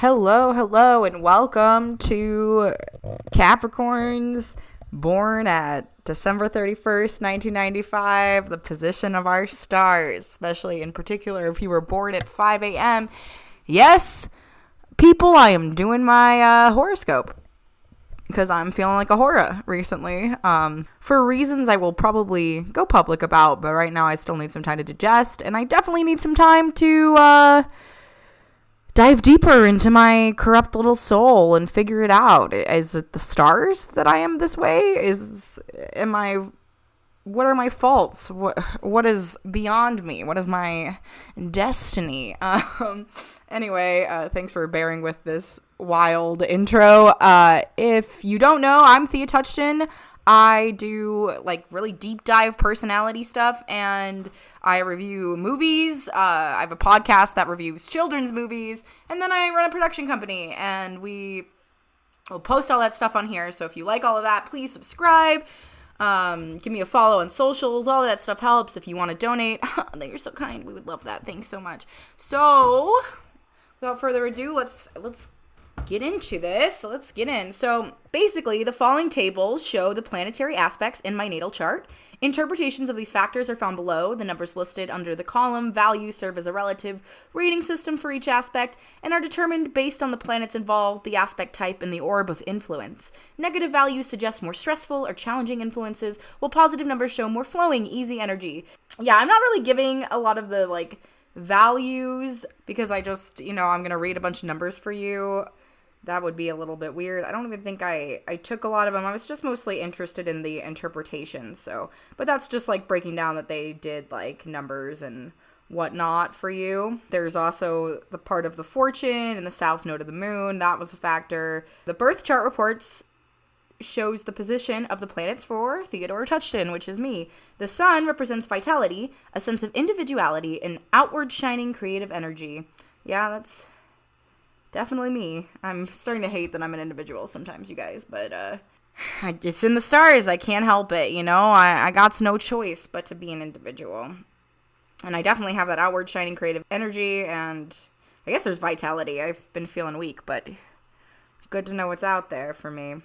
Hello, and welcome to Capricorns born at December 31st, 1995, the position of our stars, especially in particular if you were born at 5 a.m. Yes, people, I am doing my horoscope because I'm feeling like a hora recently, for reasons I will probably go public about, but right now I still need some time to digest, and I definitely need some time to dive deeper into my corrupt little soul and figure it out. Is it the stars that I am this way? What are my faults? What is beyond me? What is my destiny? Anyway, thanks for bearing with this wild intro. If you don't know, I'm TheaTouchton. I do like really deep dive personality stuff, and I review movies. I have a podcast that reviews children's movies, and then I run a production company, and we will post all that stuff on here. So if you like all of that, please subscribe. Give me a follow on socials. All that stuff helps. If you want to donate, you're so kind. We would love that. Thanks so much. So without further ado, let's get into this. So let's get in. So basically, the following tables show the planetary aspects in my natal chart. Interpretations of these factors are found below. The numbers listed under the column values serve as a relative rating system for each aspect and are determined based on the planets involved, the aspect type, and the orb of influence. Negative values suggest more stressful or challenging influences, while positive numbers show more flowing, easy energy. Yeah, I'm not really giving a lot of the values because I just, I'm going to read a bunch of numbers for you. That would be a little bit weird. I don't even think I took a lot of them. I was just mostly interested in the interpretation. But that's just breaking down that they did numbers and whatnot for you. There's also the part of the fortune and the south node of the moon. That was a factor. The birth chart reports shows the position of the planets for TheaTouchton, which is me. The sun represents vitality, a sense of individuality, and outward shining creative energy. Yeah, that's definitely me. I'm starting to hate that I'm an individual sometimes, you guys, but it's in the stars. I can't help it, I got no choice but to be an individual. And I definitely have that outward shining creative energy, and I guess there's vitality. I've been feeling weak, but good to know what's out there for me.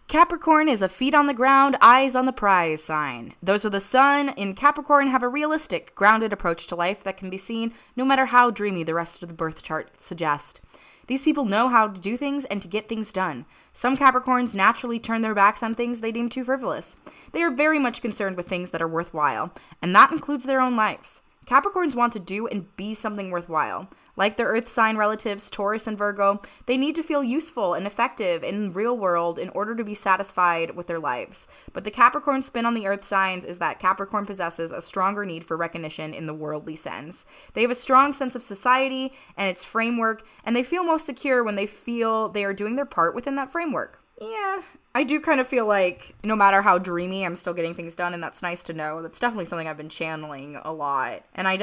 Capricorn is a feet on the ground, eyes on the prize sign. Those with the sun in Capricorn have a realistic, grounded approach to life that can be seen no matter how dreamy the rest of the birth chart suggests. These people know how to do things and to get things done. Some Capricorns naturally turn their backs on things they deem too frivolous. They are very much concerned with things that are worthwhile, and that includes their own lives. Capricorns want to do and be something worthwhile. Like their earth sign relatives, Taurus and Virgo, they need to feel useful and effective in the real world in order to be satisfied with their lives. But the Capricorn spin on the earth signs is that Capricorn possesses a stronger need for recognition in the worldly sense. They have a strong sense of society and its framework, and they feel most secure when they feel they are doing their part within that framework. Yeah, I do kind of feel like no matter how dreamy, I'm still getting things done, and that's nice to know. That's definitely something I've been channeling a lot. And I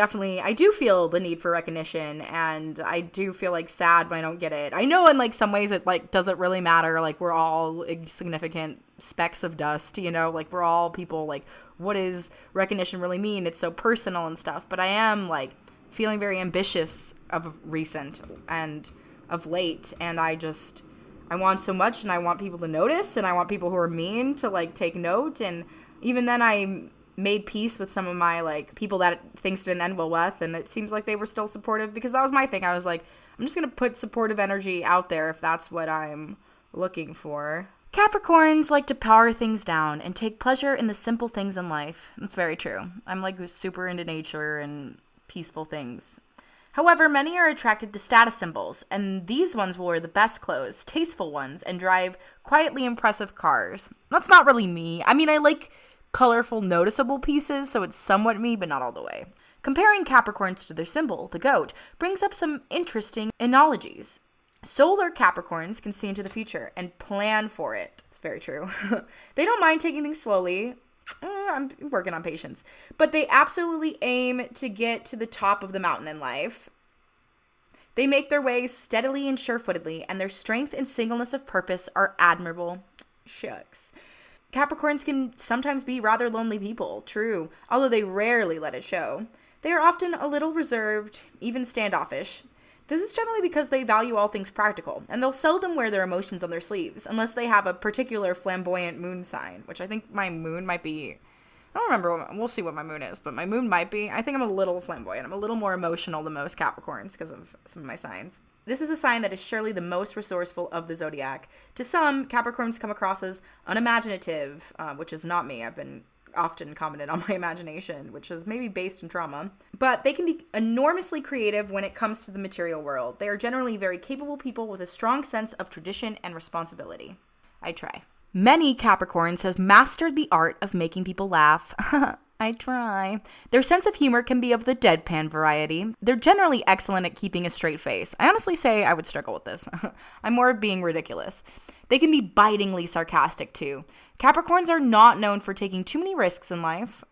do feel the need for recognition, and I do feel sad when I don't get it. I know in some ways it doesn't really matter. We're all insignificant specks of dust, we're all people. What does recognition really mean? It's so personal and stuff. But I am feeling very ambitious of recent and of late, and I want so much, and I want people to notice, and I want people who are mean to take note. And even then I made peace with some of my people that things didn't end well with, and it seems like they were still supportive, because that was my thing. I was I'm just gonna put supportive energy out there if that's what I'm looking for. Capricorns like to power things down and take pleasure in the simple things in life. That's very true. I'm super into nature and peaceful things. However, many are attracted to status symbols, and these ones will wear the best clothes, tasteful ones, and drive quietly impressive cars. That's not really me. I mean, I like colorful, noticeable pieces, so it's somewhat me, but not all the way. Comparing Capricorns to their symbol, the goat, brings up some interesting analogies. Solar Capricorns can see into the future and plan for it. It's very true. They don't mind taking things slowly. I'm working on patience. But they absolutely aim to get to the top of the mountain in life. They make their way steadily and sure-footedly, and their strength and singleness of purpose are admirable. Shucks. Capricorns can sometimes be rather lonely people, true, although they rarely let it show. They are often a little reserved, even standoffish. This is generally because they value all things practical, and they'll seldom wear their emotions on their sleeves, unless they have a particular flamboyant moon sign, which I think my moon might be. I don't remember, we'll see what my moon is, but my moon might be. I think I'm a little flamboyant. I'm a little more emotional than most Capricorns because of some of my signs. This is a sign that is surely the most resourceful of the zodiac. To some, Capricorns come across as unimaginative, which is not me. I've been often commented on my imagination, which is maybe based in trauma. But they can be enormously creative when it comes to the material world. They are generally very capable people with a strong sense of tradition and responsibility. I try. Many Capricorns have mastered the art of making people laugh. I try. Their sense of humor can be of the deadpan variety. They're generally excellent at keeping a straight face. I honestly say I would struggle with this. I'm more of being ridiculous. They can be bitingly sarcastic too. Capricorns are not known for taking too many risks in life.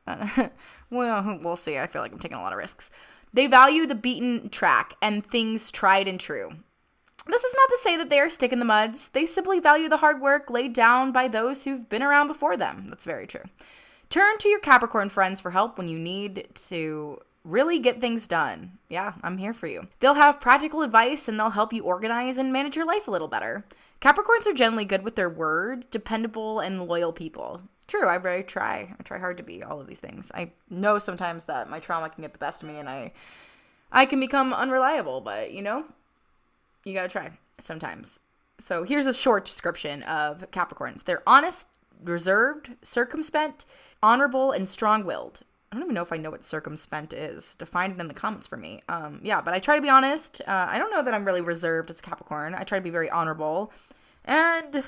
Well, we'll see. I feel like I'm taking a lot of risks. They value the beaten track and things tried and true. This is not to say that they are stick in the muds. They simply value the hard work laid down by those who've been around before them. That's very true. Turn to your Capricorn friends for help when you need to really get things done. Yeah, I'm here for you. They'll have practical advice and they'll help you organize and manage your life a little better. Capricorns are generally good with their word, dependable and loyal people. True, I try hard to be all of these things. I know sometimes that my trauma can get the best of me and I can become unreliable, but you gotta try sometimes. So here's a short description of Capricorns. They're honest, reserved, circumspect, honorable, and strong-willed. I don't even know if I know what circumspect is. Define it in the comments for me. But I try to be honest. I don't know that I'm really reserved as a Capricorn. I try to be very honorable. And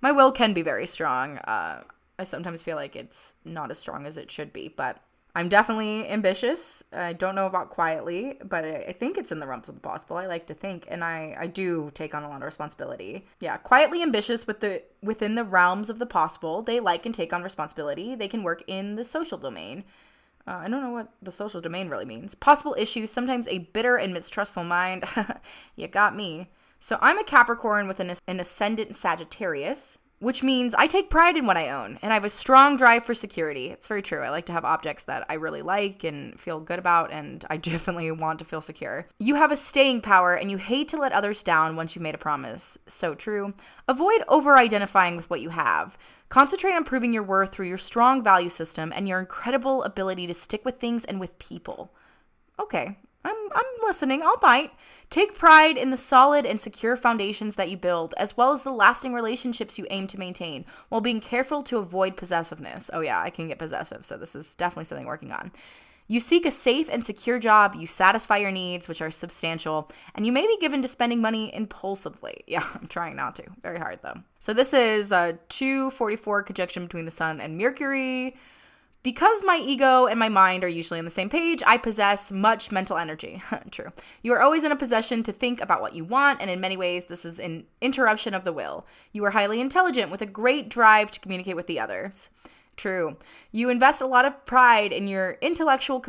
my will can be very strong. I sometimes feel like it's not as strong as it should be, but I'm definitely ambitious. I don't know about quietly, but I think it's in the realms of the possible. I like to think, and I do take on a lot of responsibility. Yeah, quietly ambitious within the realms of the possible. They like and take on responsibility. They can work in the social domain. I don't know what the social domain really means. Possible issues, sometimes a bitter and mistrustful mind. You got me. So I'm a Capricorn with an ascendant Sagittarius, which means I take pride in what I own, and I have a strong drive for security. It's very true. I like to have objects that I really like and feel good about, and I definitely want to feel secure. You have a staying power, and you hate to let others down once you've made a promise. So true. Avoid over-identifying with what you have. Concentrate on proving your worth through your strong value system and your incredible ability to stick with things and with people. Okay, I'm listening. I'll bite. Take pride in the solid and secure foundations that you build, as well as the lasting relationships you aim to maintain, while being careful to avoid possessiveness. Oh yeah, I can get possessive, so this is definitely something I'm working on. You seek a safe and secure job, you satisfy your needs, which are substantial, and you may be given to spending money impulsively. Yeah, I'm trying not to. Very hard, though. So this is a 244 conjunction between the Sun and Mercury. Because my ego and my mind are usually on the same page, I possess much mental energy. True. You are always in a position to think about what you want, and in many ways, this is an interruption of the will. You are highly intelligent with a great drive to communicate with the others. True. You invest a lot of pride in your intellectual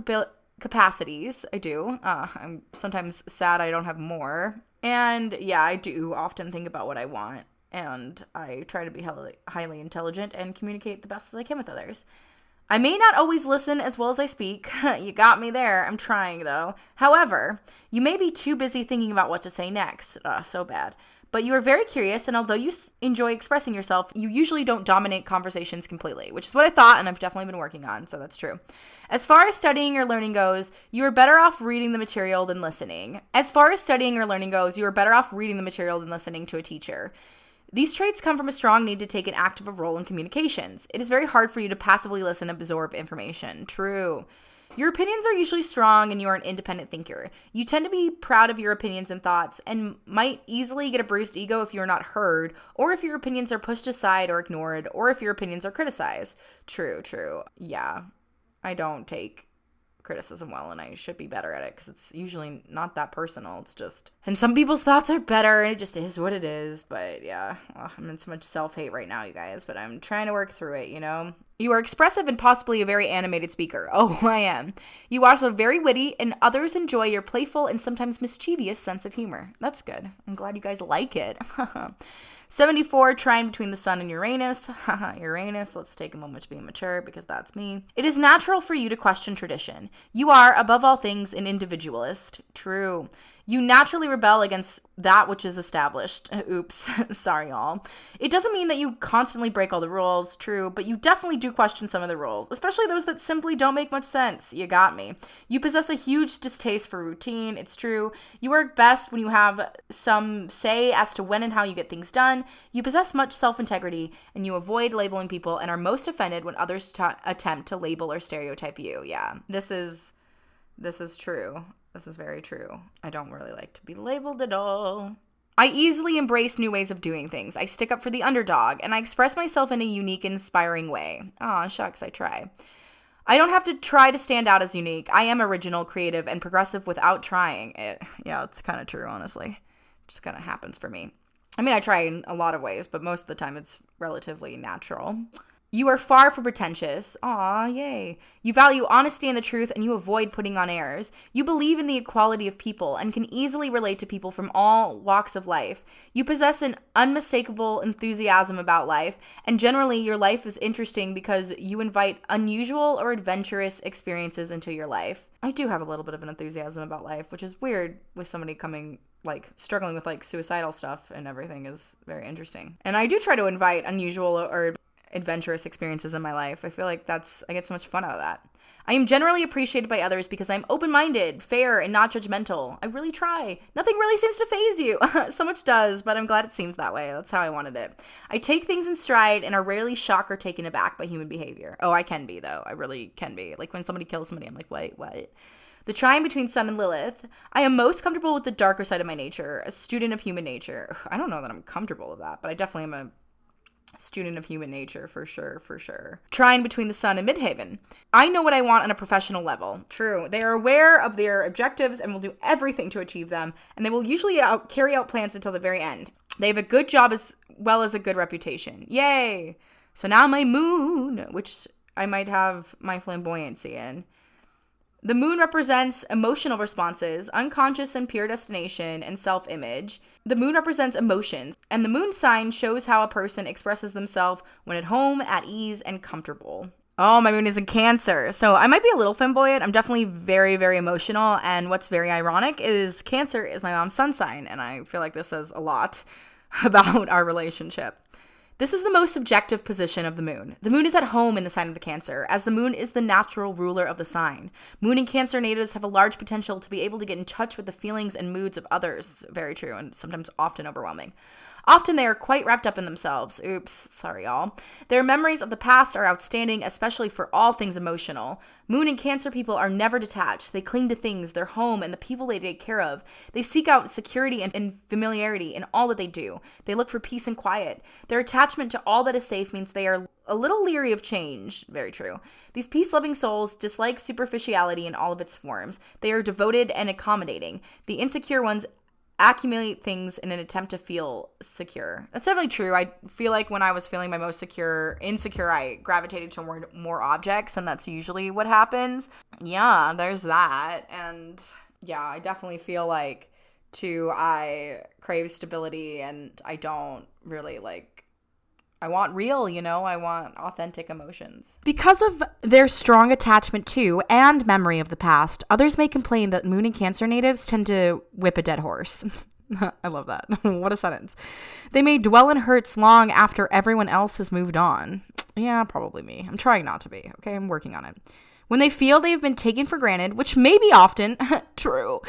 capacities. I do. I'm sometimes sad I don't have more. And yeah, I do often think about what I want, and I try to be highly intelligent and communicate the best as I can with others. I may not always listen as well as I speak. You got me there. I'm trying, though. However, you may be too busy thinking about what to say next. So bad. But you are very curious, and although you enjoy expressing yourself, you usually don't dominate conversations completely, which is what I thought, and I've definitely been working on, so that's true. As far as studying or learning goes, you are better off reading the material than listening. To a teacher. These traits come from a strong need to take an active role in communications. It is very hard for you to passively listen and absorb information. True. Your opinions are usually strong and you are an independent thinker. You tend to be proud of your opinions and thoughts and might easily get a bruised ego if you are not heard, or if your opinions are pushed aside or ignored, or if your opinions are criticized. True. Yeah, I don't take criticism well, and I should be better at it because it's usually not that personal. It's just, and some people's thoughts are better, and it just is what it is. But yeah, I'm in so much self-hate right now, you guys, but I'm trying to work through it, You are expressive and possibly a very animated speaker. Oh, I am. You are also very witty, and others enjoy your playful and sometimes mischievous sense of humor. That's good. I'm glad you guys like it. 74, trine between the Sun and Uranus. Uranus, let's take a moment to be mature because that's me. It is natural for you to question tradition. You are, above all things, an individualist. True. You naturally rebel against that which is established. Oops. Sorry, y'all. It doesn't mean that you constantly break all the rules, true, but you definitely do question some of the rules, especially those that simply don't make much sense. You got me. You possess a huge distaste for routine. It's true. You work best when you have some say as to when and how you get things done. You possess much self-integrity, and you avoid labeling people and are most offended when others attempt to label or stereotype you. Yeah, this is true. This is very true. I don't really like to be labeled at all. I easily embrace new ways of doing things. I stick up for the underdog, and I express myself in a unique, inspiring way. Aw, shucks, I try. I don't have to try to stand out as unique. I am original, creative, and progressive without trying. It's kind of true, honestly. It just kind of happens for me. I mean, I try in a lot of ways, but most of the time it's relatively natural. You are far from pretentious. Aw, yay. You value honesty and the truth, and you avoid putting on airs. You believe in the equality of people and can easily relate to people from all walks of life. You possess an unmistakable enthusiasm about life, and generally your life is interesting because you invite unusual or adventurous experiences into your life. I do have a little bit of an enthusiasm about life, which is weird with somebody struggling with suicidal stuff and everything is very interesting. And I do try to invite unusual or adventurous experiences in my life. I feel like I get so much fun out of that. I am generally appreciated by others because I'm open-minded, fair, and not judgmental. I really try. Nothing really seems to faze you. So much does, but I'm glad it seems that way. That's how I wanted it. I take things in stride and are rarely shocked or taken aback by human behavior. Oh, I can be, though. I really can be. Like when somebody kills somebody, I'm like, wait, what? The trine between Sun and Lilith. I am most comfortable with the darker side of my nature, a student of human nature. I don't know that I'm comfortable with that, but I definitely am a student of human nature, for sure. Trine between the sun and Midhaven. I know what I want on a professional level. True. They are aware of their objectives and will do everything to achieve them, and they will usually carry out plans until the very end. They have a good job as well as a good reputation. Yay! So now my moon, which I might have my flamboyancy in. The moon represents emotional responses, unconscious and pure destination, and self-image. The moon represents emotions, and the moon sign shows how a person expresses themselves when at home, at ease, and comfortable. Oh, my moon is in Cancer. So I might be a little flamboyant. I'm definitely very, very emotional, and what's very ironic is Cancer is my mom's sun sign, and I feel like this says a lot about our relationship. This is the most subjective position of the moon. The moon is at home in the sign of the Cancer, as the moon is the natural ruler of the sign. Moon and Cancer natives have a large potential to be able to get in touch with the feelings and moods of others. It's very true, and sometimes often overwhelming. Often they are quite wrapped up in themselves. Oops, sorry y'all. Their memories of the past are outstanding, especially for all things emotional. Moon and Cancer people are never detached. They cling to things, their home, and the people they take care of. They seek out security and familiarity in all that they do. They look for peace and quiet. Their attachment to all that is safe means they are a little leery of change. Very true. These peace-loving souls dislike superficiality in all of its forms. They are devoted and accommodating. The insecure ones accumulate things in an attempt to feel secure. That's definitely true. I feel like when I was feeling my most insecure, I gravitated toward more objects, and that's usually what happens. Yeah, there's that. And yeah, I definitely feel like I crave stability, and I don't really I want real, I want authentic emotions. Because of their strong attachment to and memory of the past, others may complain that Moon and Cancer natives tend to whip a dead horse. I love that. What a sentence. They may dwell in hurts long after everyone else has moved on. Yeah, probably me. I'm trying not to be, okay? I'm working on it. When they feel they've been taken for granted, which may be often, true,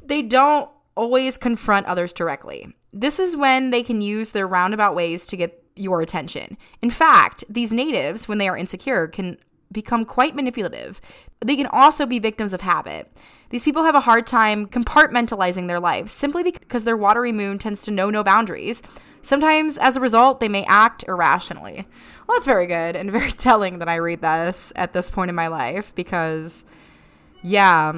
they don't always confront others directly. This is when they can use their roundabout ways to get your attention. In fact, these natives, when they are insecure, can become quite manipulative. They can also be victims of habit. These people have a hard time compartmentalizing their lives simply because their watery moon tends to know no boundaries. Sometimes, as a result, they may act irrationally. Well, that's very good and very telling that I read this at this point in my life because, yeah,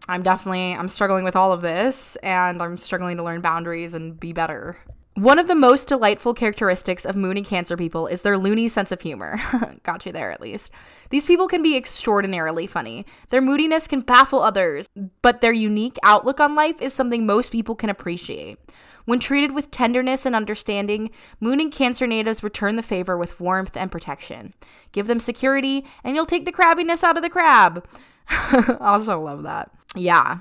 I'm struggling with all of this, and I'm struggling to learn boundaries and be better. One of the most delightful characteristics of Moon and Cancer people is their loony sense of humor. Got you there, at least. These people can be extraordinarily funny. Their moodiness can baffle others, but their unique outlook on life is something most people can appreciate. When treated with tenderness and understanding, Moon and Cancer natives return the favor with warmth and protection. Give them security, and you'll take the crabbiness out of the crab. I also love that. Yeah.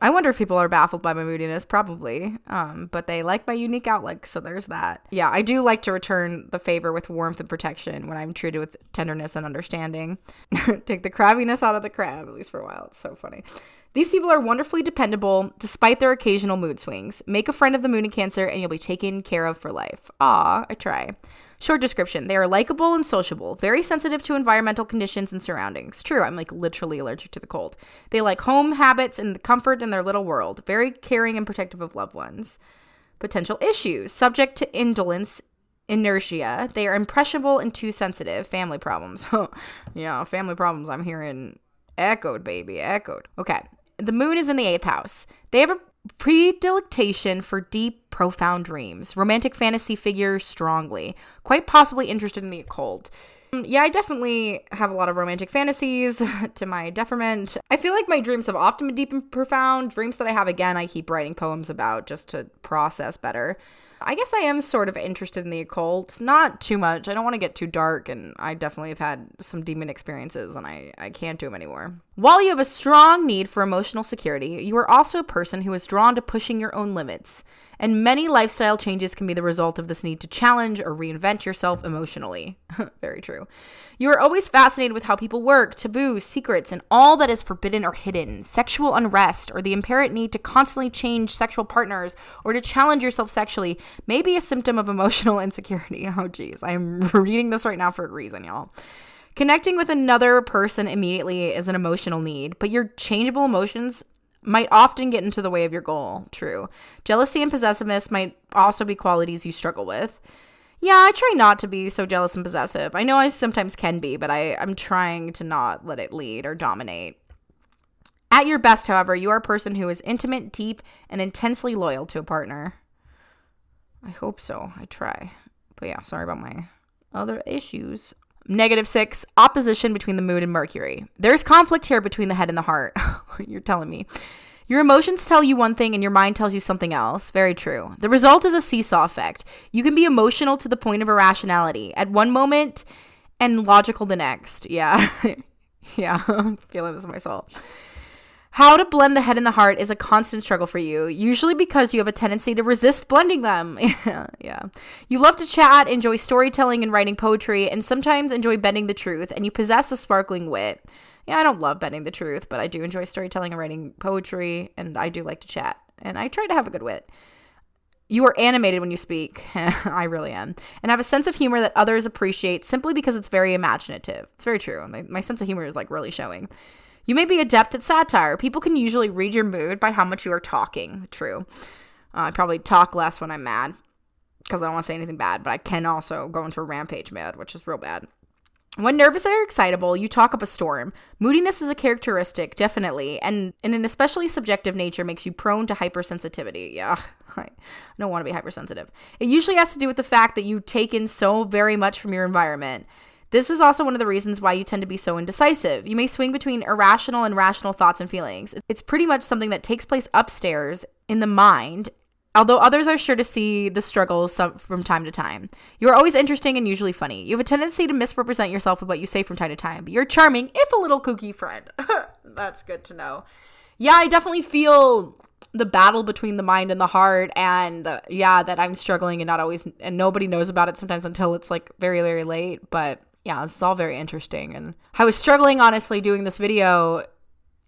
I wonder if people are baffled by my moodiness. Probably. But they like my unique outlook, so there's that. Yeah, I do like to return the favor with warmth and protection when I'm treated with tenderness and understanding. Take the crabbiness out of the crab, at least for a while. It's so funny. These people are wonderfully dependable despite their occasional mood swings. Make a friend of the moon in Cancer and you'll be taken care of for life. Aw, I try. Short description. They are likable and sociable, very sensitive to environmental conditions and surroundings. True, I'm like literally allergic to the cold. They like home habits and the comfort in their little world. Very caring and protective of loved ones. Potential issues. Subject to indolence, inertia. They are impressionable and too sensitive. Family problems. Yeah, family problems. I'm hearing echoed, baby. Echoed. Okay. The moon is in the 8th house. They have a predilection for deep, profound dreams. Romantic fantasy figure strongly. Quite possibly interested in the occult. Yeah, I definitely have a lot of romantic fantasies to my detriment. I feel like my dreams have often been deep and profound. Dreams that I have, again, I keep writing poems about just to process better. I guess I am sort of interested in the occult. Not too much. I don't want to get too dark, and I definitely have had some demon experiences, and I can't do them anymore. While you have a strong need for emotional security, you are also a person who is drawn to pushing your own limits, and many lifestyle changes can be the result of this need to challenge or reinvent yourself emotionally. Very true. You are always fascinated with how people work, taboos, secrets, and all that is forbidden or hidden. Sexual unrest or the inherent need to constantly change sexual partners or to challenge yourself sexually may be a symptom of emotional insecurity. Oh, geez. I'm reading this right now for a reason, y'all. Connecting with another person immediately is an emotional need, but your changeable emotions might often get into the way of your goal. True. Jealousy and possessiveness might also be qualities you struggle with. Yeah, I try not to be so jealous and possessive. I know I sometimes can be, but I'm trying to not let it lead or dominate. At your best, however, you are a person who is intimate, deep, and intensely loyal to a partner. I hope so. I try. But yeah, sorry about my other issues. -6, opposition between the moon and Mercury. There's conflict here between the head and the heart. You're telling me. Your emotions tell you one thing and your mind tells you something else. Very true. The result is a seesaw effect. You can be emotional to the point of irrationality at one moment and logical the next. Yeah. Yeah, I'm feeling this in my soul. How to blend the head and the heart is a constant struggle for you, usually because you have a tendency to resist blending them. Yeah. You love to chat, enjoy storytelling and writing poetry, and sometimes enjoy bending the truth, and you possess a sparkling wit. Yeah, I don't love bending the truth, but I do enjoy storytelling and writing poetry, and I do like to chat, and I try to have a good wit. You are animated when you speak. I really am. And have a sense of humor that others appreciate simply because it's very imaginative. It's very true. My sense of humor is like really showing. You may be adept at satire. People can usually read your mood by how much you are talking. True. I probably talk less when I'm mad because I don't want to say anything bad, but I can also go into a rampage mode, which is real bad. When nervous or excitable, you talk up a storm. Moodiness is a characteristic, definitely, and in an especially subjective nature makes you prone to hypersensitivity. Yeah, I don't want to be hypersensitive. It usually has to do with the fact that you take in so very much from your environment. This is also one of the reasons why you tend to be so indecisive. You may swing between irrational and rational thoughts and feelings. It's pretty much something that takes place upstairs in the mind, although others are sure to see the struggles from time to time. You are always interesting and usually funny. You have a tendency to misrepresent yourself with what you say from time to time, but you're charming, if a little kooky friend. That's good to know. Yeah, I definitely feel the battle between the mind and the heart, and that I'm struggling and nobody knows about it sometimes until it's like very, very late, but yeah, it's all very interesting. And I was struggling, honestly, doing this video,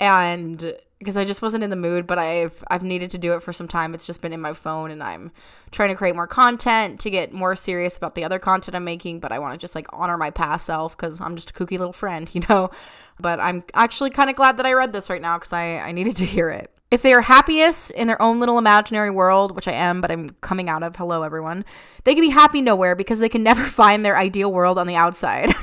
and because I just wasn't in the mood, but I've needed to do it for some time. It's just been in my phone, and I'm trying to create more content to get more serious about the other content I'm making, but I want to just like honor my past self because I'm just a kooky little friend, you know? But I'm actually kind of glad that I read this right now because I needed to hear it. If they are happiest in their own little imaginary world, which I am, but I'm coming out of, hello everyone, they can be happy nowhere because they can never find their ideal world on the outside.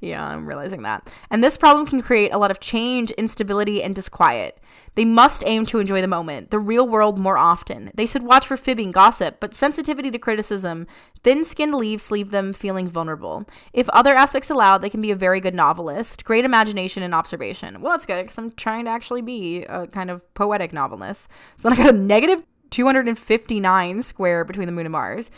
Yeah, I'm realizing that. And this problem can create a lot of change, instability, and disquiet. They must aim to enjoy the moment, the real world, more often. They should watch for fibbing, gossip, but sensitivity to criticism. Thin-skinned leaves leave them feeling vulnerable. If other aspects allowed, they can be a very good novelist, great imagination and observation. Well, that's good, because I'm trying to actually be a kind of poetic novelist. So then I got a -259 square between the moon and Mars.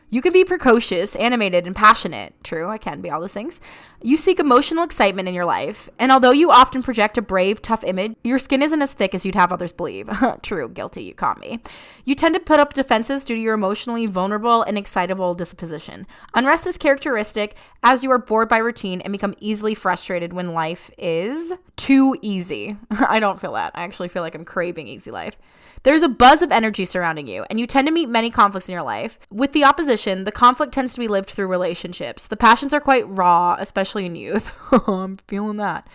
You can be precocious, animated, and passionate. True, I can be all those things. You seek emotional excitement in your life. And although you often project a brave, tough image, your skin isn't as thick as you'd have others believe. True, guilty, you caught me. You tend to put up defenses due to your emotionally vulnerable and excitable disposition. Unrest is characteristic as you are bored by routine and become easily frustrated when life is too easy. I don't feel that. I actually feel like I'm craving easy life. There's a buzz of energy surrounding you, and you tend to meet many conflicts in your life. With the opposition, the conflict tends to be lived through relationships. The passions are quite raw, especially in youth. I'm feeling that.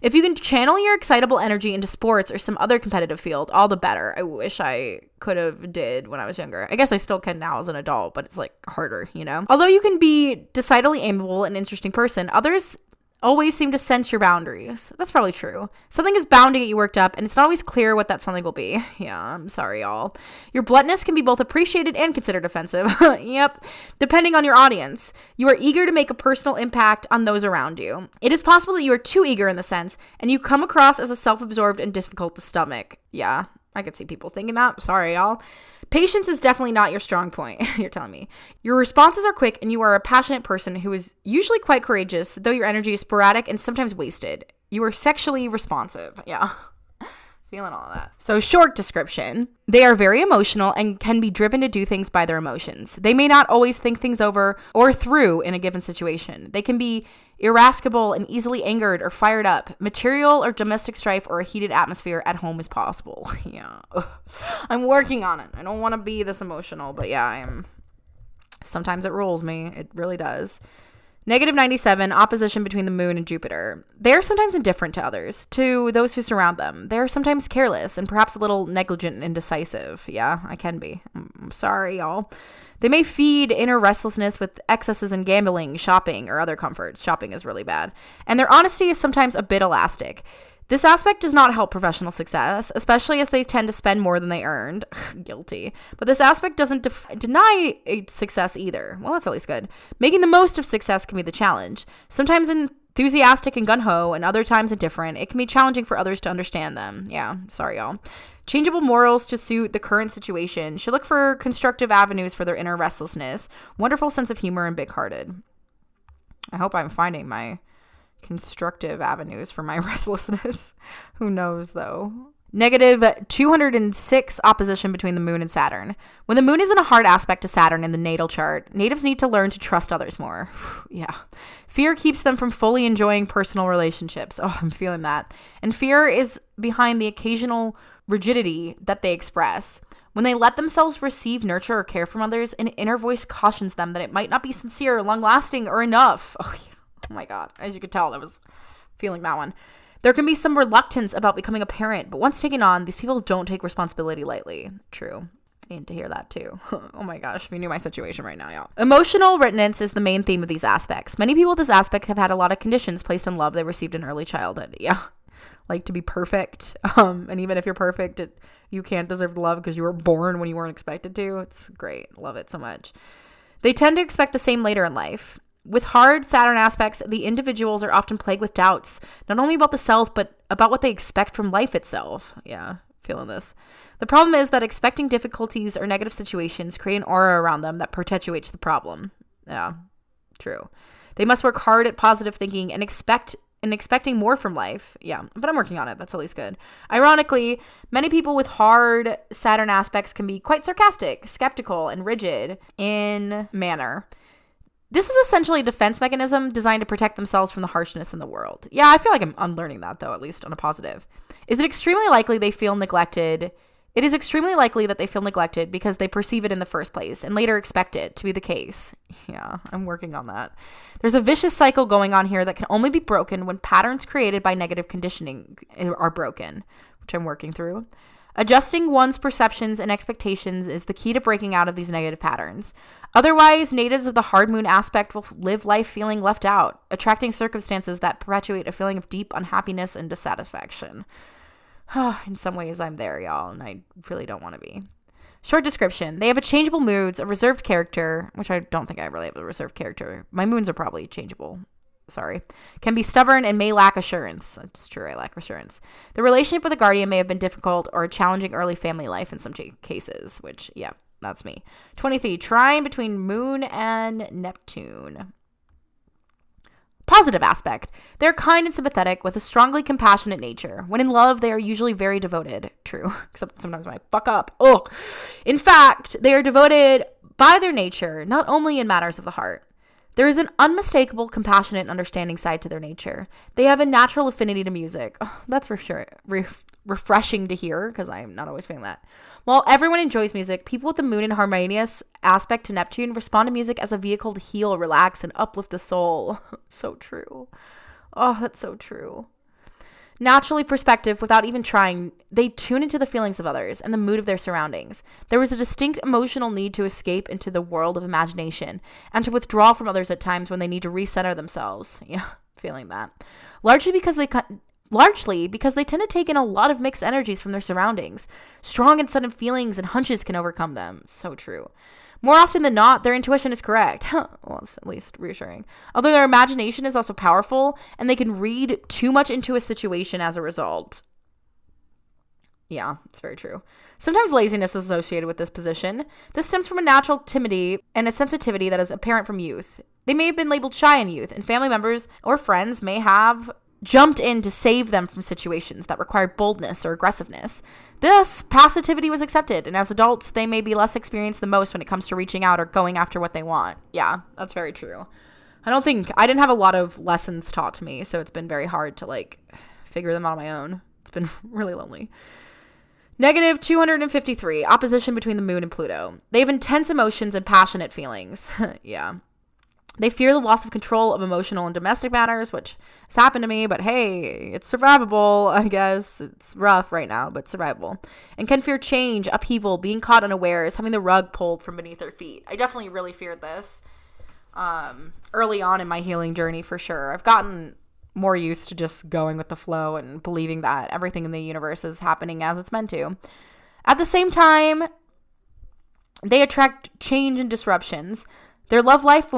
If you can channel your excitable energy into sports or some other competitive field, all the better. I wish I could have did when I was younger. I guess I still can now as an adult, but it's like harder, you know? Although you can be decidedly amiable and interesting person, others always seem to sense your boundaries. That's probably true. Something is bound to get you worked up, and it's not always clear what that something will be. Yeah, I'm sorry, y'all. Your bluntness can be both appreciated and considered offensive. Yep. Depending on your audience, you are eager to make a personal impact on those around you. It is possible that you are too eager in the sense, and you come across as a self-absorbed and difficult to stomach. Yeah, I could see people thinking that. Sorry, y'all. Patience is definitely not your strong point, you're telling me. Your responses are quick, and you are a passionate person who is usually quite courageous, though your energy is sporadic and sometimes wasted. You are sexually responsive. Yeah. Feeling all of that. So, short description. They are very emotional and can be driven to do things by their emotions. They may not always think things over or through in a given situation. They can be irascible and easily angered or fired up. Material or domestic strife or a heated atmosphere at home is possible. Yeah. Ugh. I'm working on it. I don't want to be this emotional, but yeah, I am. Sometimes it rules me. It really does. -97, opposition between the moon and Jupiter. They are sometimes indifferent to others, to those who surround them. They are sometimes careless and perhaps a little negligent and indecisive. Yeah, I can be. I'm sorry, y'all. They may feed inner restlessness with excesses in gambling, shopping, or other comforts. Shopping is really bad. And their honesty is sometimes a bit elastic. This aspect does not help professional success, especially as they tend to spend more than they earned. Guilty. But this aspect doesn't deny a success either. Well, that's at least good. Making the most of success can be the challenge. Sometimes enthusiastic and gung-ho, and other times indifferent. It can be challenging for others to understand them. Yeah, sorry, y'all. Changeable morals to suit the current situation. Should look for constructive avenues for their inner restlessness. Wonderful sense of humor and big-hearted. I hope I'm finding my constructive avenues for my restlessness. Who knows, though? -206, opposition between the moon and Saturn. When the moon is in a hard aspect to Saturn in the natal chart, natives need to learn to trust others more. Yeah. Fear keeps them from fully enjoying personal relationships. Oh, I'm feeling that. And fear is behind the occasional rigidity that they express. When they let themselves receive nurture or care from others, an inner voice cautions them that it might not be sincere, long-lasting, or enough. Oh, yeah. Oh my God. As you could tell, I was feeling that one. There can be some reluctance about becoming a parent, but once taken on, these people don't take responsibility lightly. True. I need to hear that too. Oh my gosh, if you knew my situation right now, y'all. Emotional reticence is the main theme of these aspects. Many people with this aspect have had a lot of conditions placed on love they received in early childhood. Yeah. Like to be perfect. And even if you're perfect, you can't deserve love because you were born when you weren't expected to. It's great. Love it so much. They tend to expect the same later in life. With hard Saturn aspects, the individuals are often plagued with doubts, not only about the self, but about what they expect from life itself. Yeah, feeling this. The problem is that expecting difficulties or negative situations create an aura around them that perpetuates the problem. Yeah, true. They must work hard at positive thinking and expecting more from life. Yeah, but I'm working on it. That's at least good. Ironically, many people with hard Saturn aspects can be quite sarcastic, skeptical, and rigid in manner. This is essentially a defense mechanism designed to protect themselves from the harshness in the world. Yeah, I feel like I'm unlearning that, though, at least on a positive. Is it extremely likely they feel neglected? It is extremely likely that they feel neglected because they perceive it in the first place and later expect it to be the case. Yeah, I'm working on that. There's a vicious cycle going on here that can only be broken when patterns created by negative conditioning are broken, which I'm working through. Adjusting one's perceptions and expectations is the key to breaking out of these negative patterns. Otherwise, natives of the hard moon aspect will live life feeling left out, attracting circumstances that perpetuate a feeling of deep unhappiness and dissatisfaction. In some ways, I'm there, y'all, and I really don't want to be. Short description. They have a changeable moods, a reserved character, which I don't think I really have a reserved character. My moons are probably changeable. Sorry. Can be stubborn and may lack assurance. It's true, I lack assurance. The relationship with a guardian may have been difficult or a challenging early family life in some cases, which, yeah, That's me. 23, trine between Moon and Neptune. Positive aspect. They're kind and sympathetic with a strongly compassionate nature. When in love, they are usually very devoted. True. Except sometimes when I fuck up. Ugh. In fact, they are devoted by their nature, not only in matters of the heart. There is an unmistakable, compassionate, and understanding side to their nature. They have a natural affinity to music. Oh, that's for sure refreshing to hear, because I'm not always feeling that. While everyone enjoys music, people with the moon and harmonious aspect to Neptune respond to music as a vehicle to heal, relax, and uplift the soul. So true. Oh, that's so true. Naturally perspective, without even trying, they tune into the feelings of others and the mood of their surroundings. There is a distinct emotional need to escape into the world of imagination and to withdraw from others at times when they need to recenter themselves. Yeah, feeling that. Largely because they tend to take in a lot of mixed energies from their surroundings. Strong and sudden feelings and hunches can overcome them. So true. More often than not, their intuition is correct. Well, it's at least reassuring. Although their imagination is also powerful, and they can read too much into a situation as a result. Yeah, it's very true. Sometimes laziness is associated with this position. This stems from a natural timidity and a sensitivity that is apparent from youth. They may have been labeled shy in youth, and family members or friends may have jumped in to save them from situations that required boldness or aggressiveness. This passivity was accepted, and as adults, they may be less experienced than most when it comes to reaching out or going after what they want. Yeah, that's very true. I didn't have a lot of lessons taught to me, so it's been very hard to, figure them out on my own. It's been really lonely. Negative 253, opposition between the moon and Pluto. They have intense emotions and passionate feelings. Yeah. They fear the loss of control of emotional and domestic matters, which has happened to me, but hey, it's survivable, I guess. It's rough right now, but survivable. And can fear change, upheaval, being caught unawares, having the rug pulled from beneath their feet. I definitely really feared this early on in my healing journey, for sure. I've gotten more used to just going with the flow and believing that everything in the universe is happening as it's meant to. At the same time, they attract change and disruptions. Their love life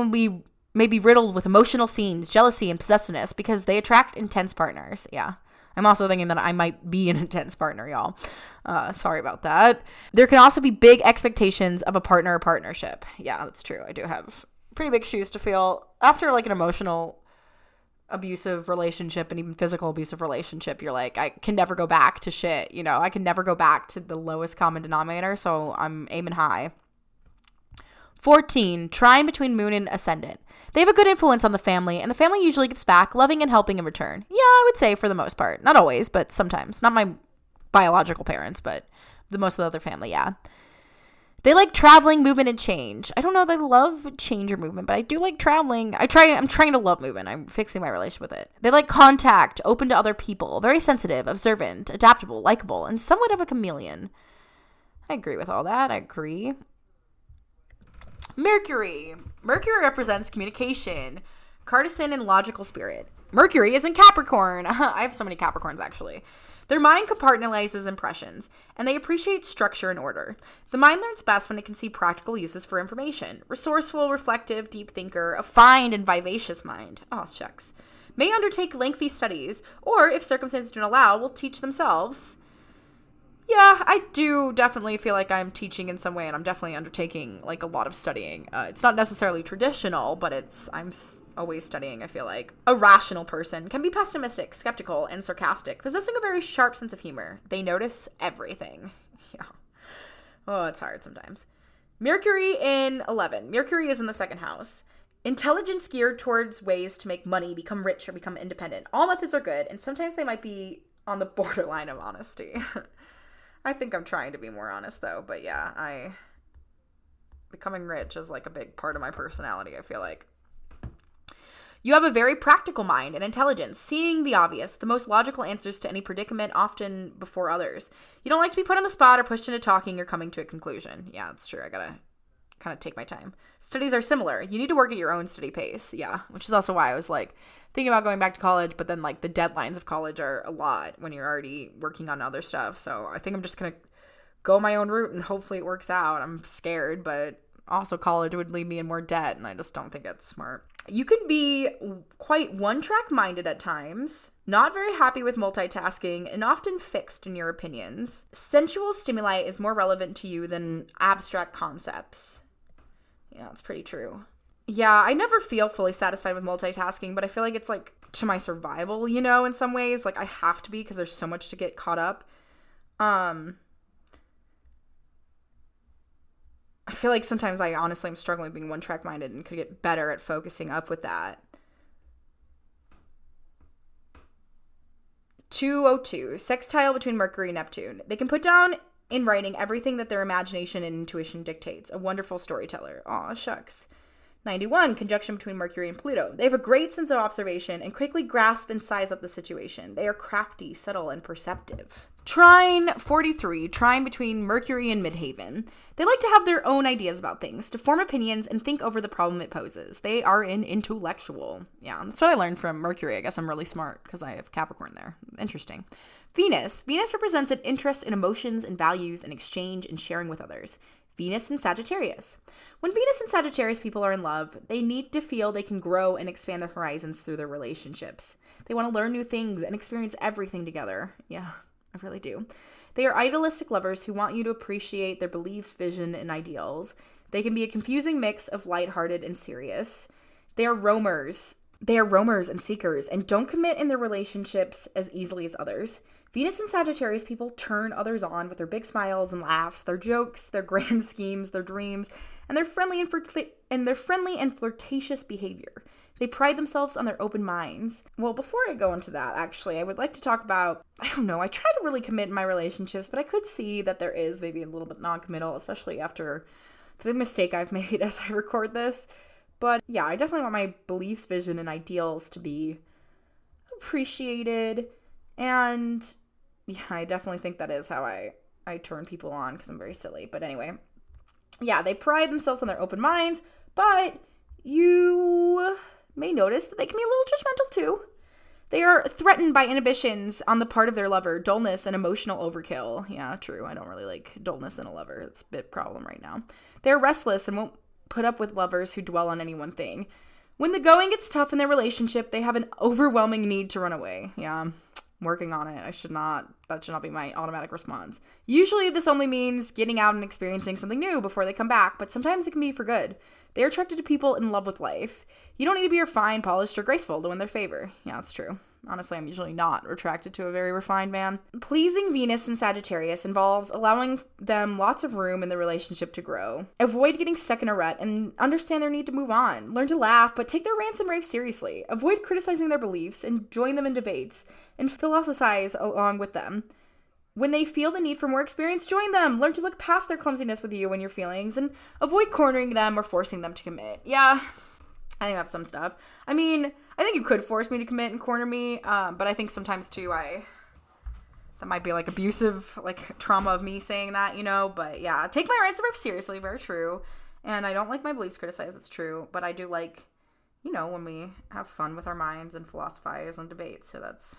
may be riddled with emotional scenes, jealousy, and possessiveness because they attract intense partners. Yeah. I'm also thinking that I might be an intense partner, y'all. Sorry about that. There can also be big expectations of a partner or partnership. Yeah, that's true. I do have pretty big shoes to fill. After an emotional abusive relationship and even physical abusive relationship, you're like, I can never go back to shit. I can never go back to the lowest common denominator. So I'm aiming high. 14, trine between moon and ascendant. They have a good influence on the family, and the family usually gives back, loving and helping in return. Yeah, I would say for the most part. Not always, but sometimes. Not my biological parents, but the most of the other family, yeah. They like traveling, movement, and change. I don't know that I love change or movement, but I do like traveling. I'm trying to love movement. I'm fixing my relationship with it. They like contact, open to other people, very sensitive, observant, adaptable, likable, and somewhat of a chameleon. I agree with all that. I agree. Mercury represents communication, courtesan, and logical spirit. Mercury is in Capricorn. I have so many Capricorns, actually. Their mind compartmentalizes impressions, and they appreciate structure and order. The mind learns best when it can see practical uses for information. Resourceful, reflective, deep thinker, a fine and vivacious mind. Oh, shucks. May undertake lengthy studies, or, if circumstances don't allow, will teach themselves. Yeah, I do definitely feel like I'm teaching in some way, and I'm definitely undertaking a lot of studying. It's not necessarily traditional, but I'm always studying, I feel like. A rational person can be pessimistic, skeptical, and sarcastic, possessing a very sharp sense of humor. They notice everything. Yeah. Oh, it's hard sometimes. Mercury in 11. Mercury is in the second house. Intelligence geared towards ways to make money, become rich, or become independent. All methods are good, and sometimes they might be on the borderline of honesty. I think I'm trying to be more honest, though. But yeah, becoming rich is a big part of my personality, I feel like. You have a very practical mind and intelligence, seeing the obvious, the most logical answers to any predicament, often before others. You don't like to be put on the spot or pushed into talking or coming to a conclusion. Yeah, that's true. I gotta kind of take my time. Studies are similar. You need to work at your own steady pace. Yeah, which is also why I was thinking about going back to college, but then the deadlines of college are a lot when you're already working on other stuff. So I think I'm just going to go my own route and hopefully it works out. I'm scared, but also college would leave me in more debt and I just don't think it's smart. You can be quite one-track minded at times, not very happy with multitasking, and often fixed in your opinions. Sensual stimuli is more relevant to you than abstract concepts. Yeah, that's pretty true. Yeah, I never feel fully satisfied with multitasking, but I feel like it's like to my survival, in some ways. Like I have to be because there's so much to get caught up. I feel like sometimes I honestly am struggling with being one-track minded and could get better at focusing up with that. 202, sextile between Mercury and Neptune. They can put down in writing everything that their imagination and intuition dictates. A wonderful storyteller. Aw, shucks. 91, conjunction between Mercury and Pluto. They have a great sense of observation and quickly grasp and size up the situation. They are crafty, subtle, and perceptive. Trine 43, trine between Mercury and Midheaven. They like to have their own ideas about things, to form opinions and think over the problem it poses. They are an intellectual. Yeah, that's what I learned from Mercury. I guess I'm really smart because I have Capricorn there. Interesting. Venus represents an interest in emotions and values and exchange and sharing with others. Venus and Sagittarius. When Venus and Sagittarius people are in love, they need to feel they can grow and expand their horizons through their relationships. They want to learn new things and experience everything together. Yeah, I really do. They are idealistic lovers who want you to appreciate their beliefs, vision, and ideals. They can be a confusing mix of lighthearted and serious. They are roamers. They are roamers and seekers and don't commit in their relationships as easily as others. Venus and Sagittarius people turn others on with their big smiles and laughs, their jokes, their grand schemes, their dreams, and their friendly and flirtatious behavior. They pride themselves on their open minds. Well, before I go into that, actually, I would like to talk about, I try to really commit in my relationships, but I could see that there is maybe a little bit non-committal, especially after the big mistake I've made as I record this. But yeah, I definitely want my beliefs, vision, and ideals to be appreciated. And yeah, I definitely think that is how I turn people on because I'm very silly. But anyway, yeah, they pride themselves on their open minds, but you may notice that they can be a little judgmental too. They are threatened by inhibitions on the part of their lover, dullness and emotional overkill. Yeah, true. I don't really like dullness in a lover. It's a bit problem right now. They're restless and won't put up with lovers who dwell on any one thing. When the going gets tough in their relationship, they have an overwhelming need to run away. Yeah, I'm working on it. That should not be my automatic response. Usually this only means getting out and experiencing something new before they come back, but sometimes it can be for good. They are attracted to people in love with life. You don't need to be refined, polished, or graceful to win their favor. Yeah, it's true. Honestly, I'm usually not attracted to a very refined man. Pleasing Venus and Sagittarius involves allowing them lots of room in the relationship to grow. Avoid getting stuck in a rut and understand their need to move on. Learn to laugh, but take their rants and raves seriously. Avoid criticizing their beliefs and join them in debates and philosophize along with them. When they feel the need for more experience, join them. Learn to look past their clumsiness with you and your feelings and avoid cornering them or forcing them to commit. Yeah, I think that's some stuff. I mean, I think you could force me to commit and corner me, but I think sometimes too that might be like abusive, like trauma of me saying that, but yeah, take my rights and rights seriously, very true. And I don't like my beliefs criticized, it's true, but I do like, when we have fun with our minds and philosophize and debate, so that's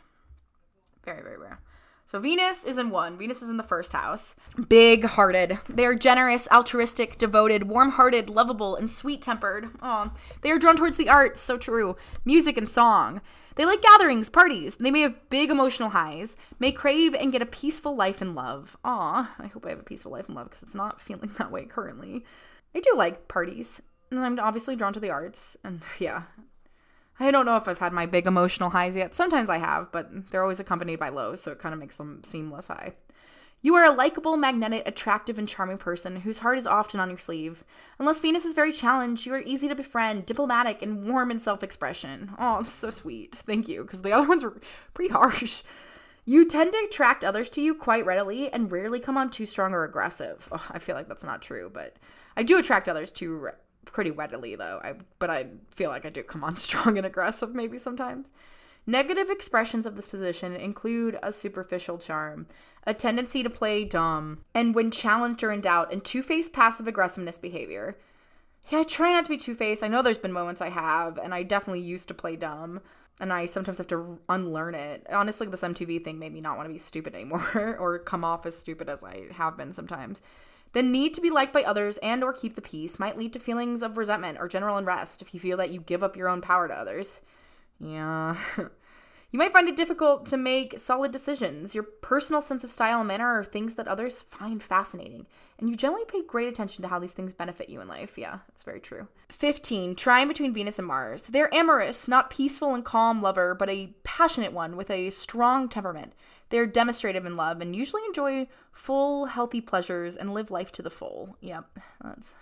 very, very rare. So Venus is in 1. Venus is in the first house. Big-hearted. They are generous, altruistic, devoted, warm-hearted, lovable, and sweet-tempered. Aw. They are drawn towards the arts. So true. Music and song. They like gatherings, parties. They may have big emotional highs. May crave and get a peaceful life in love. Aw. I hope I have a peaceful life in love because it's not feeling that way currently. I do like parties. And I'm obviously drawn to the arts. And yeah. I don't know if I've had my big emotional highs yet. Sometimes I have, but they're always accompanied by lows, so it kind of makes them seem less high. You are a likable, magnetic, attractive, and charming person whose heart is often on your sleeve. Unless Venus is very challenged, you are easy to befriend, diplomatic, and warm in self-expression. Oh, so sweet. Thank you, because the other ones were pretty harsh. You tend to attract others to you quite readily and rarely come on too strong or aggressive. Oh, I feel like that's not true, but I do attract others too pretty readily, though. But I feel like I do come on strong and aggressive maybe sometimes. Negative expressions of this position include a superficial charm, a tendency to play dumb, and when challenged or in doubt, and two-faced passive aggressiveness behavior. Yeah, I try not to be two-faced. I know there's been moments I have, and I definitely used to play dumb, and I sometimes have to unlearn it. Honestly, this MTV thing made me not want to be stupid anymore or come off as stupid as I have been sometimes. The need to be liked by others and or keep the peace might lead to feelings of resentment or general unrest if you feel that you give up your own power to others. Yeah. You might find it difficult to make solid decisions. Your personal sense of style and manner are things that others find fascinating, and you generally pay great attention to how these things benefit you in life. Yeah, that's very true. 15, trying between Venus and Mars. They're amorous, not peaceful and calm lover, but a passionate one with a strong temperament. They're demonstrative in love and usually enjoy full, healthy pleasures and live life to the full. Yep, that's...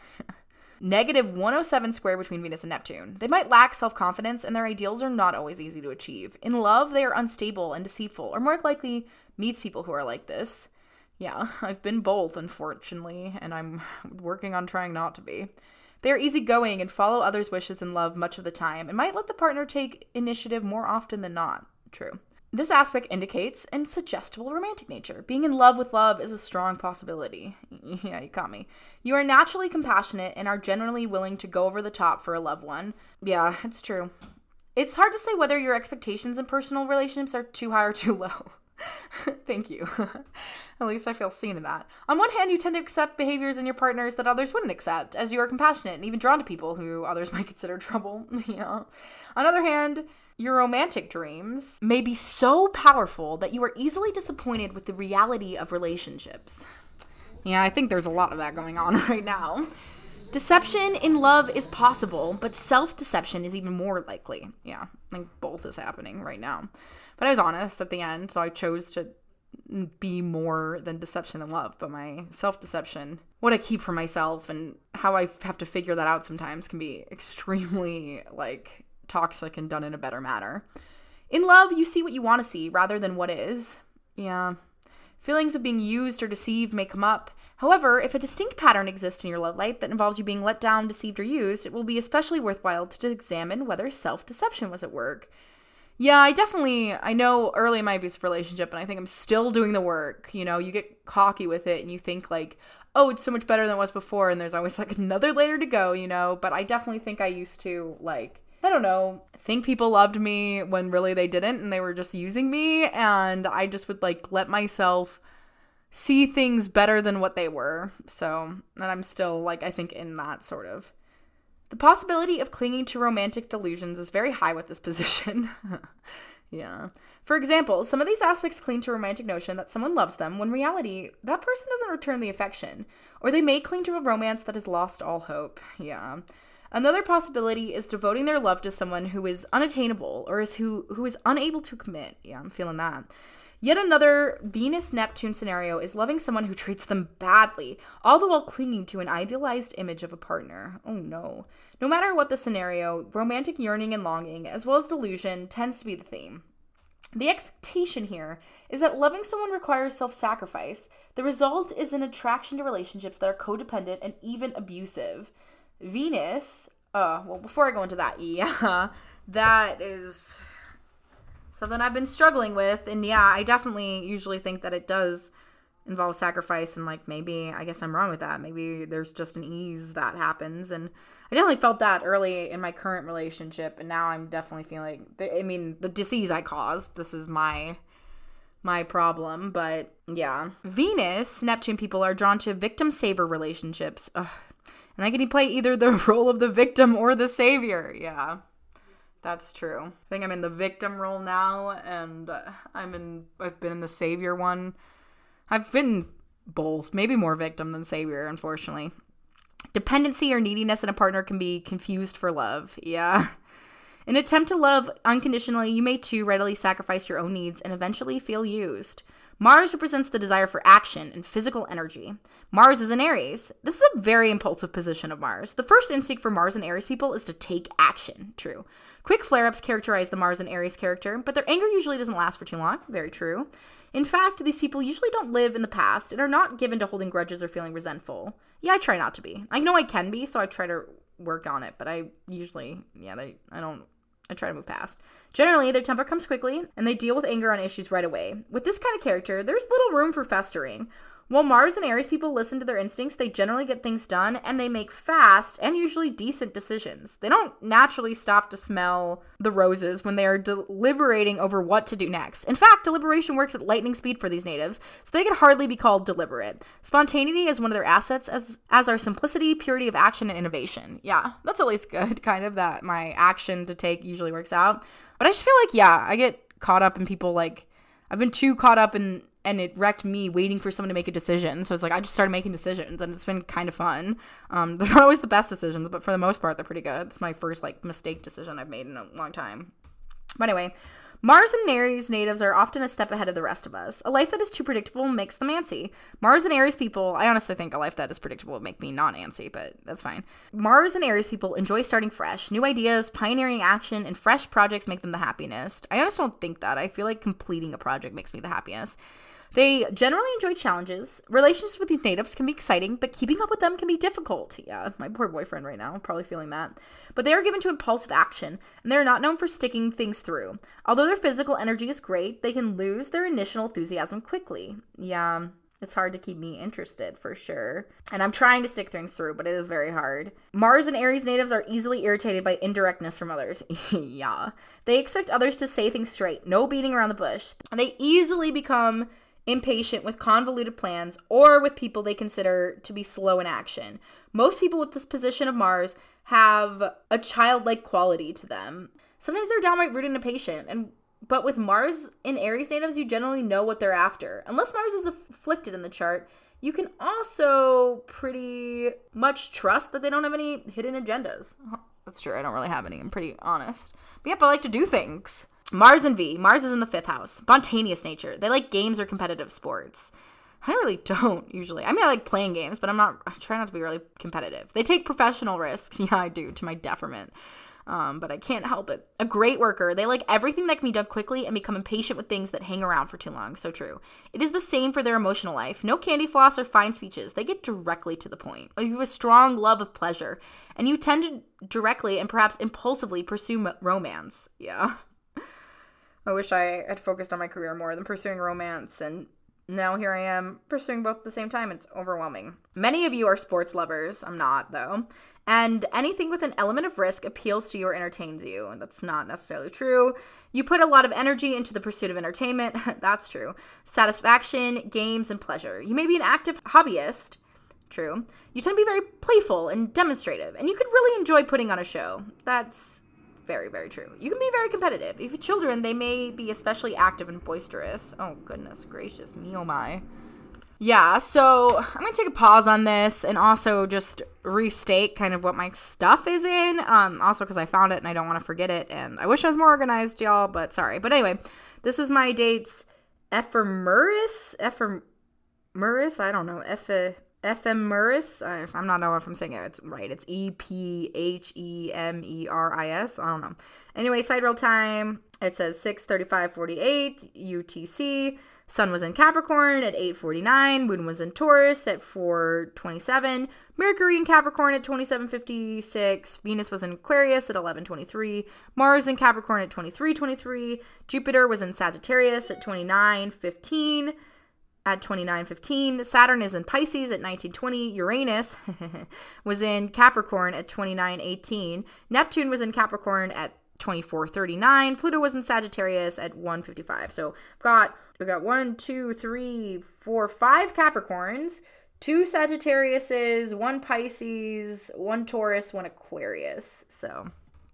Negative 107 square between Venus and Neptune. They might lack self-confidence, and their ideals are not always easy to achieve. In love, they are unstable and deceitful, or more likely meets people who are like this. Yeah, I've been both, unfortunately, and I'm working on trying not to be. They are easygoing and follow others' wishes in love much of the time, and might let the partner take initiative more often than not. True. This aspect indicates a suggestible romantic nature. Being in love with love is a strong possibility. Yeah, you caught me. You are naturally compassionate and are generally willing to go over the top for a loved one. Yeah, it's true. It's hard to say whether your expectations in personal relationships are too high or too low. Thank you. At least I feel seen in that. On one hand, you tend to accept behaviors in your partners that others wouldn't accept, as you are compassionate and even drawn to people who others might consider trouble. Yeah. On the other hand, your romantic dreams may be so powerful that you are easily disappointed with the reality of relationships. Yeah, I think there's a lot of that going on right now. Deception in love is possible, but self-deception is even more likely. Yeah, I think both is happening right now. But I was honest at the end, so I chose to be more than deception in love. But my self-deception, what I keep for myself and how I have to figure that out sometimes can be extremely, toxic and done in a better manner. In love, you see what you want to see rather than what is. Yeah. Feelings of being used or deceived may come up. However, if a distinct pattern exists in your love life that involves you being let down, deceived, or used, it will be especially worthwhile to examine whether self-deception was at work. Yeah, I know early in my abusive relationship, and I think I'm still doing the work. You know, you get cocky with it and you think oh, it's so much better than it was before, and there's always another layer to go, but I definitely think I used to I don't know, think people loved me when really they didn't and they were just using me, and I just would let myself see things better than what they were. So, and I'm still I think in that sort of. The possibility of clinging to romantic delusions is very high with this position. Yeah. For example, some of these aspects cling to a romantic notion that someone loves them when in reality that person doesn't return the affection, or they may cling to a romance that has lost all hope. Yeah. Another possibility is devoting their love to someone who is unattainable or who is unable to commit. Yeah, I'm feeling that. Yet another Venus-Neptune scenario is loving someone who treats them badly, all the while clinging to an idealized image of a partner. Oh no. No matter what the scenario, romantic yearning and longing, as well as delusion, tends to be the theme. The expectation here is that loving someone requires self-sacrifice. The result is an attraction to relationships that are codependent and even abusive. Venus, before I go into that, yeah, that is something I've been struggling with, and yeah, I definitely usually think that it does involve sacrifice, and maybe, I guess I'm wrong with that, maybe there's just an ease that happens, and I definitely felt that early in my current relationship, and now I'm definitely feeling, the disease I caused, this is my problem, but yeah. Venus, Neptune people are drawn to victim-saver relationships, and they can play either the role of the victim or the savior. Yeah, that's true. I think I'm in the victim role now, and I've been in the savior one. I've been both, maybe more victim than savior, unfortunately. Dependency or neediness in a partner can be confused for love. Yeah. In an attempt to love unconditionally, you may too readily sacrifice your own needs and eventually feel used. Mars represents the desire for action and physical energy. Mars is in Aries. This is a very impulsive position of Mars. The first instinct for Mars and Aries people is to take action. True. Quick flare-ups characterize the Mars and Aries character, but their anger usually doesn't last for too long. Very true. In fact, these people usually don't live in the past and are not given to holding grudges or feeling resentful. Yeah, I try not to be. I know I can be, so I try to work on it, but I usually, I try to move past. Generally, their temper comes quickly, and they deal with anger on issues right away. With this kind of character, there's little room for festering. While Mars and Aries people listen to their instincts, they generally get things done and they make fast and usually decent decisions. They don't naturally stop to smell the roses when they are deliberating over what to do next. In fact, deliberation works at lightning speed for these natives, so they could hardly be called deliberate. Spontaneity is one of their assets, as are simplicity, purity of action, and innovation. Yeah, that's at least good, kind of, that my action to take usually works out. But I just feel like, yeah, I get caught up in people, like, I've been too caught up in, and it wrecked me waiting for someone to make a decision. So it's like, I just started making decisions, and it's been kind of fun. They're not always the best decisions, but for the most part, they're pretty good. It's my first, like, mistake decision I've made in a long time. But anyway, Mars and Aries natives are often a step ahead of the rest of us. A life that is too predictable makes them antsy. Mars and Aries people, I honestly think a life that is predictable would make me not antsy, but that's fine. Mars and Aries people enjoy starting fresh. New ideas, pioneering action, and fresh projects make them the happiest. I honestly don't think that. I feel like completing a project makes me the happiest. They generally enjoy challenges. Relationships with these natives can be exciting, but keeping up with them can be difficult. Yeah, my poor boyfriend right now, probably feeling that. But they are given to impulsive action, and they are not known for sticking things through. Although their physical energy is great, they can lose their initial enthusiasm quickly. Yeah, it's hard to keep me interested, for sure. And I'm trying to stick things through, but it is very hard. Mars and Aries natives are easily irritated by indirectness from others. Yeah. They expect others to say things straight, no beating around the bush. They easily become impatient with convoluted plans or with people they consider to be slow in action. Most people with this position of Mars have a childlike quality to them. Sometimes they're downright rude and impatient, but with Mars in Aries natives, you generally know what they're after. Unless Mars is afflicted in the chart, you can also pretty much trust that they don't have any hidden agendas. That's true, I don't really have any, I'm pretty honest. But yep, I like to do things. Mars and V. Mars is in the 5th house. Spontaneous nature. They like games or competitive sports. I really don't, usually. I mean, I like playing games, but I try not to be really competitive. They take professional risks. Yeah, I do, to my detriment. But I can't help it. A great worker. They like everything that can be done quickly and become impatient with things that hang around for too long. So true. It is the same for their emotional life. No candy floss or fine speeches. They get directly to the point. You have a strong love of pleasure, and you tend to directly and perhaps impulsively pursue romance. Yeah. I wish I had focused on my career more than pursuing romance, and now here I am pursuing both at the same time. It's overwhelming. Many of you are sports lovers. I'm not, though. And anything with an element of risk appeals to you or entertains you. And that's not necessarily true. You put a lot of energy into the pursuit of entertainment. That's true. Satisfaction, games, and pleasure. You may be an active hobbyist. True. You tend to be very playful and demonstrative, and you could really enjoy putting on a show. That's very, very true. You can be very competitive. If you have children, they may be especially active and boisterous. Oh, goodness gracious me, oh my. Yeah, so I'm going to take a pause on this and also just restate kind of what my stuff is in. Also because I found it and I don't want to forget it, and I wish I was more organized, y'all, but sorry. But anyway, this is my dates ephemeris, I don't know, ephemeris. I'm not know if I'm saying it right. It's Ephemeris. I don't know. Anyway, sidereal time. It says 6:35:48 UTC. Sun was in Capricorn at 8:49. Moon was in Taurus at 4:27. Mercury in Capricorn at 27:56. Venus was in Aquarius at 11:23. Mars in Capricorn at 23:23. Jupiter was in Sagittarius at 29:15. At 29:15, Saturn is in Pisces at 19:20. Uranus was in Capricorn at 29:18. Neptune was in Capricorn at 24:39. Pluto was in Sagittarius at 1:55. So we got 1, 2, 3, 4, 5 Capricorns, 2 Sagittariuses, 1 Pisces, 1 Taurus, 1 Aquarius. So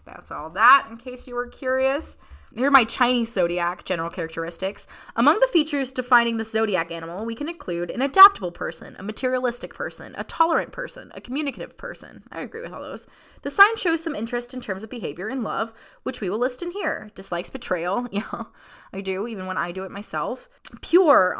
that's all that, in case you were curious. Here are my Chinese zodiac general characteristics. Among the features defining the zodiac animal, we can include an adaptable person, a materialistic person, a tolerant person, a communicative person. I agree with all those. The sign shows some interest in terms of behavior and love, which we will list in here. Dislikes betrayal. Yeah, I do, even when I do it myself. Pure.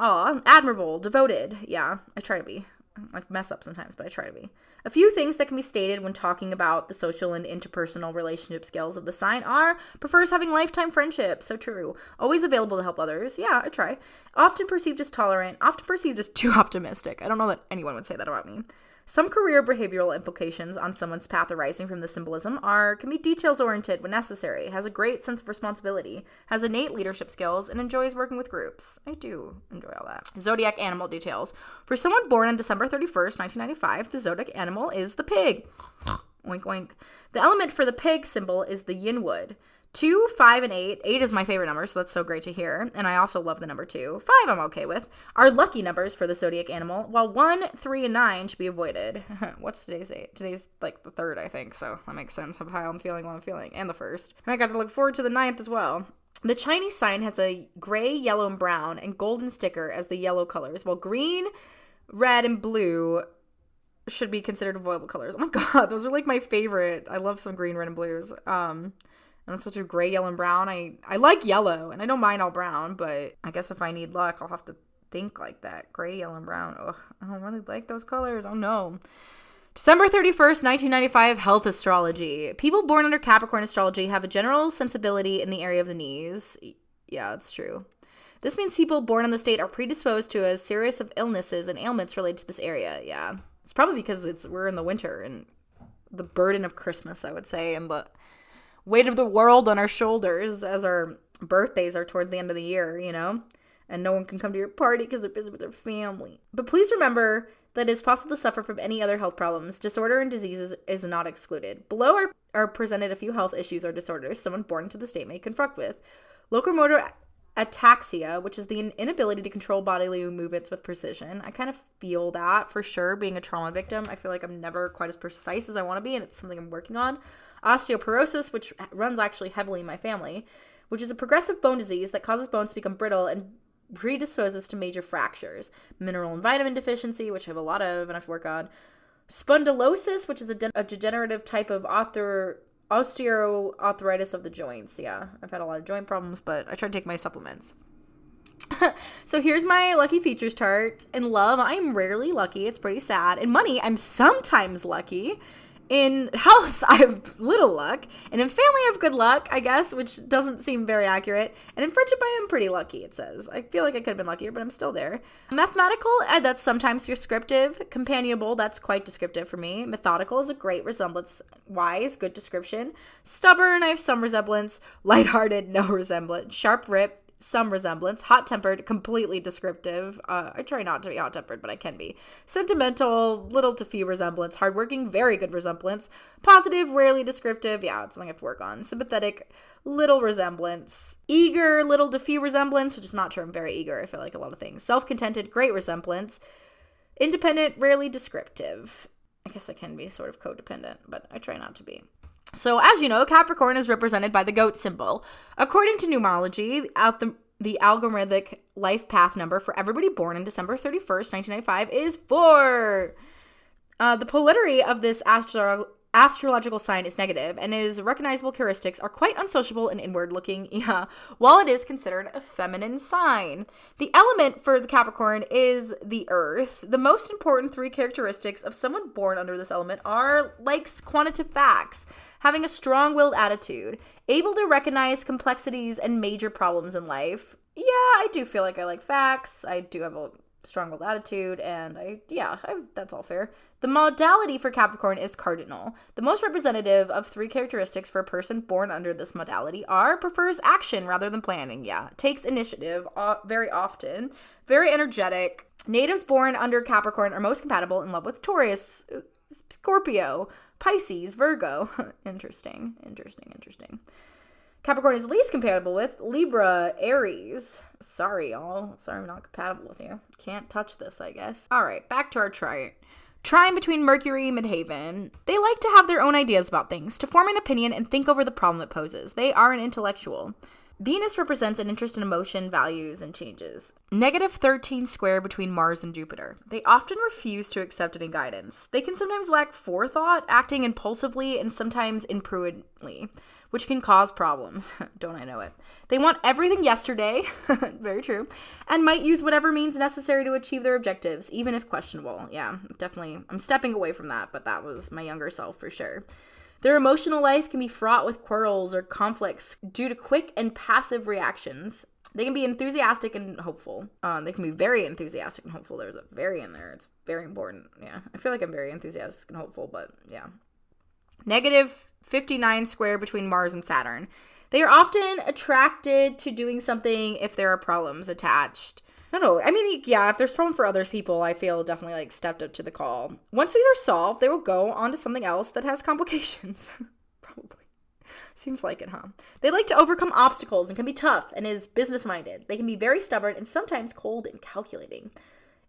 Admirable. Devoted. Yeah, I try to be. I mess up sometimes, but I try to be. A few things that can be stated when talking about the social and interpersonal relationship skills of the sign are: prefers having lifetime friendships. So true. Always available to help others. Yeah, I try. Often perceived as tolerant. Often perceived as too optimistic. I don't know that anyone would say that about me. Some career behavioral implications on someone's path arising from the symbolism can be details-oriented when necessary, has a great sense of responsibility, has innate leadership skills, and enjoys working with groups. I do enjoy all that. Zodiac animal details. For someone born on December 31st, 1995, the zodiac animal is the pig. Oink, oink. The element for the pig symbol is the yin wood. 2, 5, and 8. 8 is my favorite number, so that's so great to hear. And I also love the number 2. 5 I'm okay with. Are lucky numbers for the zodiac animal, while 1, 3, and 9 should be avoided. What's today's date? Today's like the 3rd, I think, so that makes sense of how I'm feeling while I'm feeling. And the 1st. And I got to look forward to the 9th as well. The Chinese sign has a gray, yellow, and brown, and golden sticker as the yellow colors, while green, red, and blue should be considered avoidable colors. Oh my god, those are like my favorite. I love some green, red, and blues. And it's such a gray, yellow, and brown. I like yellow, and I don't mind all brown, but I guess if I need luck, I'll have to think like that. Gray, yellow, and brown. Ugh, I don't really like those colors. Oh, no. December 31st, 1995, health astrology. People born under Capricorn astrology have a general sensibility in the area of the knees. Yeah, that's true. This means people born in the state are predisposed to a series of illnesses and ailments related to this area. Yeah. It's probably because we're in the winter and the burden of Christmas, I would say, and the weight of the world on our shoulders as our birthdays are toward the end of the year, you know? And no one can come to your party because they're busy with their family. But please remember that it is possible to suffer from any other health problems. Disorder and diseases is not excluded. Below are presented a few health issues or disorders someone born into the state may confront with. Locomotor ataxia, which is the inability to control bodily movements with precision. I kind of feel that for sure, being a trauma victim. I feel like I'm never quite as precise as I want to be, and it's something I'm working on. Osteoporosis, which runs actually heavily in my family, which is a progressive bone disease that causes bones to become brittle and predisposes to major fractures. Mineral and vitamin deficiency, which I have a lot of and I have to work on. Spondylosis, which is a degenerative type of osteoarthritis of the joints. Yeah, I've had a lot of joint problems, but I try to take my supplements. So here's my lucky features chart. In love, I'm rarely lucky. It's pretty sad. In money, I'm sometimes lucky. In health, I have little luck. And in family, I have good luck, I guess, which doesn't seem very accurate. And in friendship, I am pretty lucky, it says. I feel like I could have been luckier, but I'm still there. Mathematical, that's sometimes descriptive. Companionable, that's quite descriptive for me. Methodical is a great resemblance. Wise, good description. Stubborn, I have some resemblance. Lighthearted, no resemblance. Sharp-ripped, some resemblance. Hot-tempered, completely descriptive. I try not to be hot-tempered, but I can be. Sentimental, little to few resemblance. Hardworking, very good resemblance. Positive, rarely descriptive. Yeah, it's something I have to work on. Sympathetic, little resemblance. Eager, little to few resemblance, which is not true. I'm very eager. I feel like a lot of things. Self-contented, great resemblance. Independent, rarely descriptive. I guess I can be sort of codependent, but I try not to be. So, as you know, Capricorn is represented by the goat symbol. According to numerology, the algorithmic life path number for everybody born on December 31st, 1995 is 4. The polarity of this astrological sign is negative, and his recognizable characteristics are quite unsociable and inward-looking, while it is considered a feminine sign. The element for the Capricorn is the earth. The most important 3 characteristics of someone born under this element are, likes quantitative facts, having a strong-willed attitude, able to recognize complexities and major problems in life. Yeah, I do feel like I like facts. I do have a strong-willed attitude, and that's all fair. The modality for Capricorn is cardinal. The most representative of 3 characteristics for a person born under this modality are prefers action rather than planning. Takes initiative very often, very energetic. Natives born under Capricorn are most compatible in love with Taurus, Scorpio, Pisces, Virgo. Interesting. Capricorn is least compatible with Libra, Aries. Sorry, y'all. Sorry I'm not compatible with you. Can't touch this, I guess. All right, back to our chart. Trine between Mercury and Midheaven. They like to have their own ideas about things, to form an opinion and think over the problem it poses. They are an intellectual. Venus represents an interest in emotion, values, and changes. -13 square between Mars and Jupiter. They often refuse to accept any guidance. They can sometimes lack forethought, acting impulsively and sometimes imprudently, which can cause problems. Don't I know it? They want everything yesterday, very true, and might use whatever means necessary to achieve their objectives, even if questionable. Yeah, definitely. I'm stepping away from that, but that was my younger self for sure. Their emotional life can be fraught with quarrels or conflicts due to quick and passive reactions. They can be enthusiastic and hopeful. They can be very enthusiastic and hopeful. There's a very in there. It's very important. Yeah, I feel like I'm very enthusiastic and hopeful, but yeah. Negative 59 square between Mars and Saturn. They are often attracted to doing something if there are problems attached. No, I mean, yeah, if there's problem for other people, I feel definitely, like, stepped up to the call. Once these are solved, they will go on to something else that has complications. Probably. Seems like it, huh? They like to overcome obstacles and can be tough and is business-minded. They can be very stubborn and sometimes cold and calculating.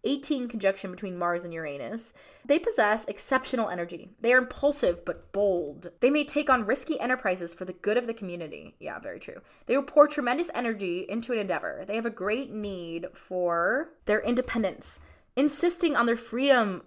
18 conjunction between Mars and Uranus. They possess exceptional energy. They are impulsive but bold. They may take on risky enterprises for the good of the community. Yeah, very true. They will pour tremendous energy into an endeavor. They have a great need for their independence, insisting on their freedom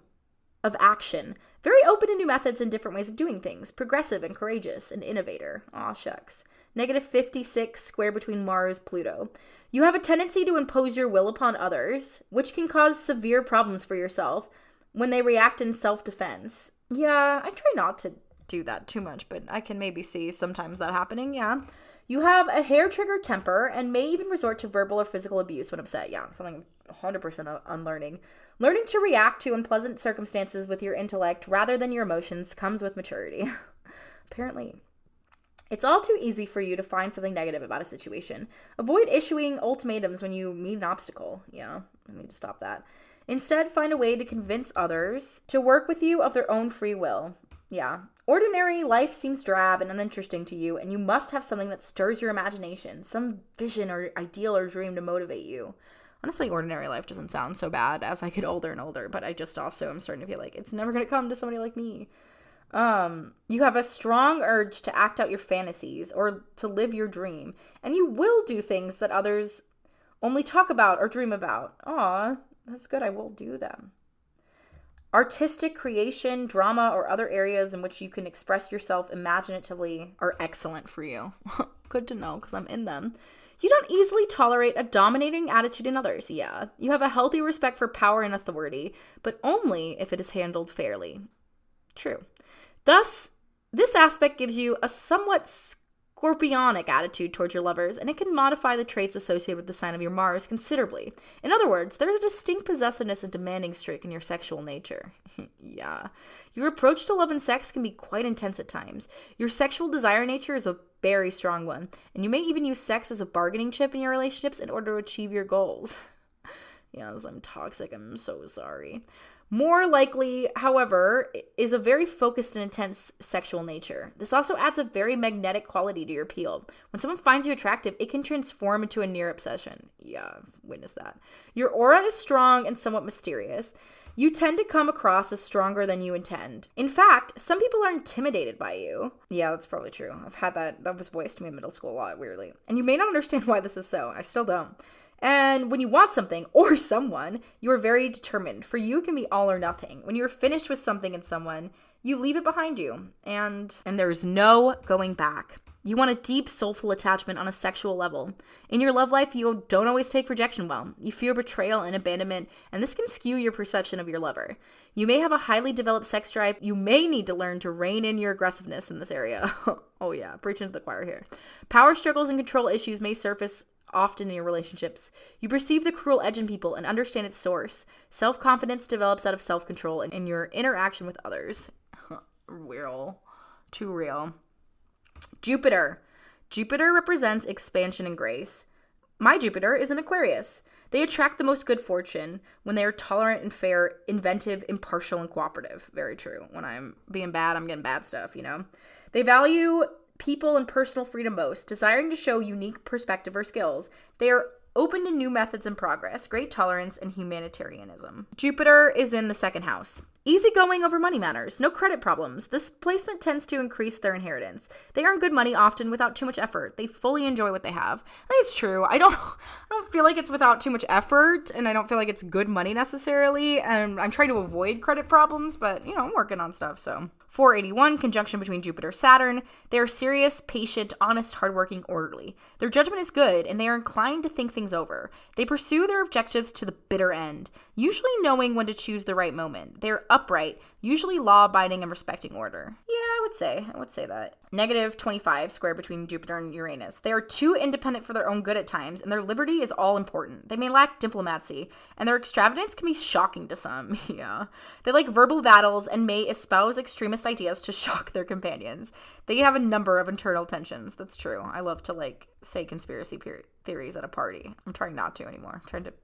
of action. Very open to new methods and different ways of doing things. Progressive and courageous. An innovator. Aw, shucks. Negative 56 square between Mars, Pluto. You have a tendency to impose your will upon others, which can cause severe problems for yourself when they react in self-defense. Yeah, I try not to do that too much, but I can maybe see sometimes that happening, yeah. You have a hair-trigger temper and may even resort to verbal or physical abuse when upset. Yeah, something 100% unlearning. Learning to react to unpleasant circumstances with your intellect rather than your emotions comes with maturity. Apparently. It's all too easy for you to find something negative about a situation. Avoid issuing ultimatums when you meet an obstacle. Yeah, I need to stop that. Instead, find a way to convince others to work with you of their own free will. Yeah. Ordinary life seems drab and uninteresting to you, and you must have something that stirs your imagination, some vision or ideal or dream to motivate you. Honestly, ordinary life doesn't sound so bad as I get older and older, but I just also am starting to feel like it's never going to come to somebody like me. You have a strong urge to act out your fantasies or to live your dream, and you will do things that others only talk about or dream about. Aw, that's good. I will do them. Artistic creation, drama, or other areas in which you can express yourself imaginatively are excellent for you. Good to know, because I'm in them. You don't easily tolerate a dominating attitude in others. Yeah. You have a healthy respect for power and authority, but only if it is handled fairly. True. Thus, this aspect gives you a somewhat scorpionic attitude towards your lovers, and it can modify the traits associated with the sign of your Mars considerably. In other words, there's a distinct possessiveness and demanding streak in your sexual nature. Yeah. Your approach to love and sex can be quite intense at times. Your sexual desire nature is a very strong one, and you may even use sex as a bargaining chip in your relationships in order to achieve your goals. Yes, I'm toxic. I'm so sorry. More likely, however, is a very focused and intense sexual nature. This also adds a very magnetic quality to your appeal. When someone finds you attractive, it can transform into a near obsession. Yeah, I've witnessed that. Your aura is strong and somewhat mysterious. You tend to come across as stronger than you intend. In fact, some people are intimidated by you. Yeah, that's probably true. I've had that was voiced to me in middle school a lot, weirdly. And you may not understand why this is so. I still don't. And when you want something or someone, you are very determined. For you, it can be all or nothing. When you're finished with something and someone, you leave it behind you. And there's no going back. You want a deep, soulful attachment on a sexual level. In your love life, you don't always take rejection well. You fear betrayal and abandonment, and this can skew your perception of your lover. You may have a highly developed sex drive. You may need to learn to rein in your aggressiveness in this area. Oh yeah, preaching to the choir here. Power struggles and control issues may surface often in your relationships. You perceive the cruel edge in people and understand its source. Self-confidence develops out of self-control in your interaction with others. Real. Too real. Jupiter. Jupiter represents expansion and grace. My Jupiter is in Aquarius. They attract the most good fortune when they are tolerant and fair, inventive, impartial, and cooperative. Very true. When I'm being bad, I'm getting bad stuff, you know? They value people and personal freedom most, desiring to show unique perspective or skills. They are open to new methods and progress, great tolerance, and humanitarianism. Jupiter is in the second house. Easygoing over money matters, no credit problems. This placement tends to increase their inheritance. They earn good money often without too much effort. They fully enjoy what they have. I think it's true. I don't feel like it's without too much effort, and I don't feel like it's good money necessarily, and I'm trying to avoid credit problems, but, you know, I'm working on stuff, so. 481, conjunction between Jupiter, Saturn. They are serious, patient, honest, hardworking, orderly. Their judgment is good, and they are inclined to think things over. They pursue their objectives to the bitter end, usually knowing when to choose the right moment. They are upright, usually law-abiding and respecting order. Yeah, I would say that. Negative 25, square between Jupiter and Uranus. They are too independent for their own good at times, and their liberty is all important. They may lack diplomacy, and their extravagance can be shocking to some. Yeah. They like verbal battles and may espouse extremist ideas to shock their companions. They have a number of internal tensions. That's true. I love to say conspiracy theories at a party. I'm trying not to anymore. I'm trying to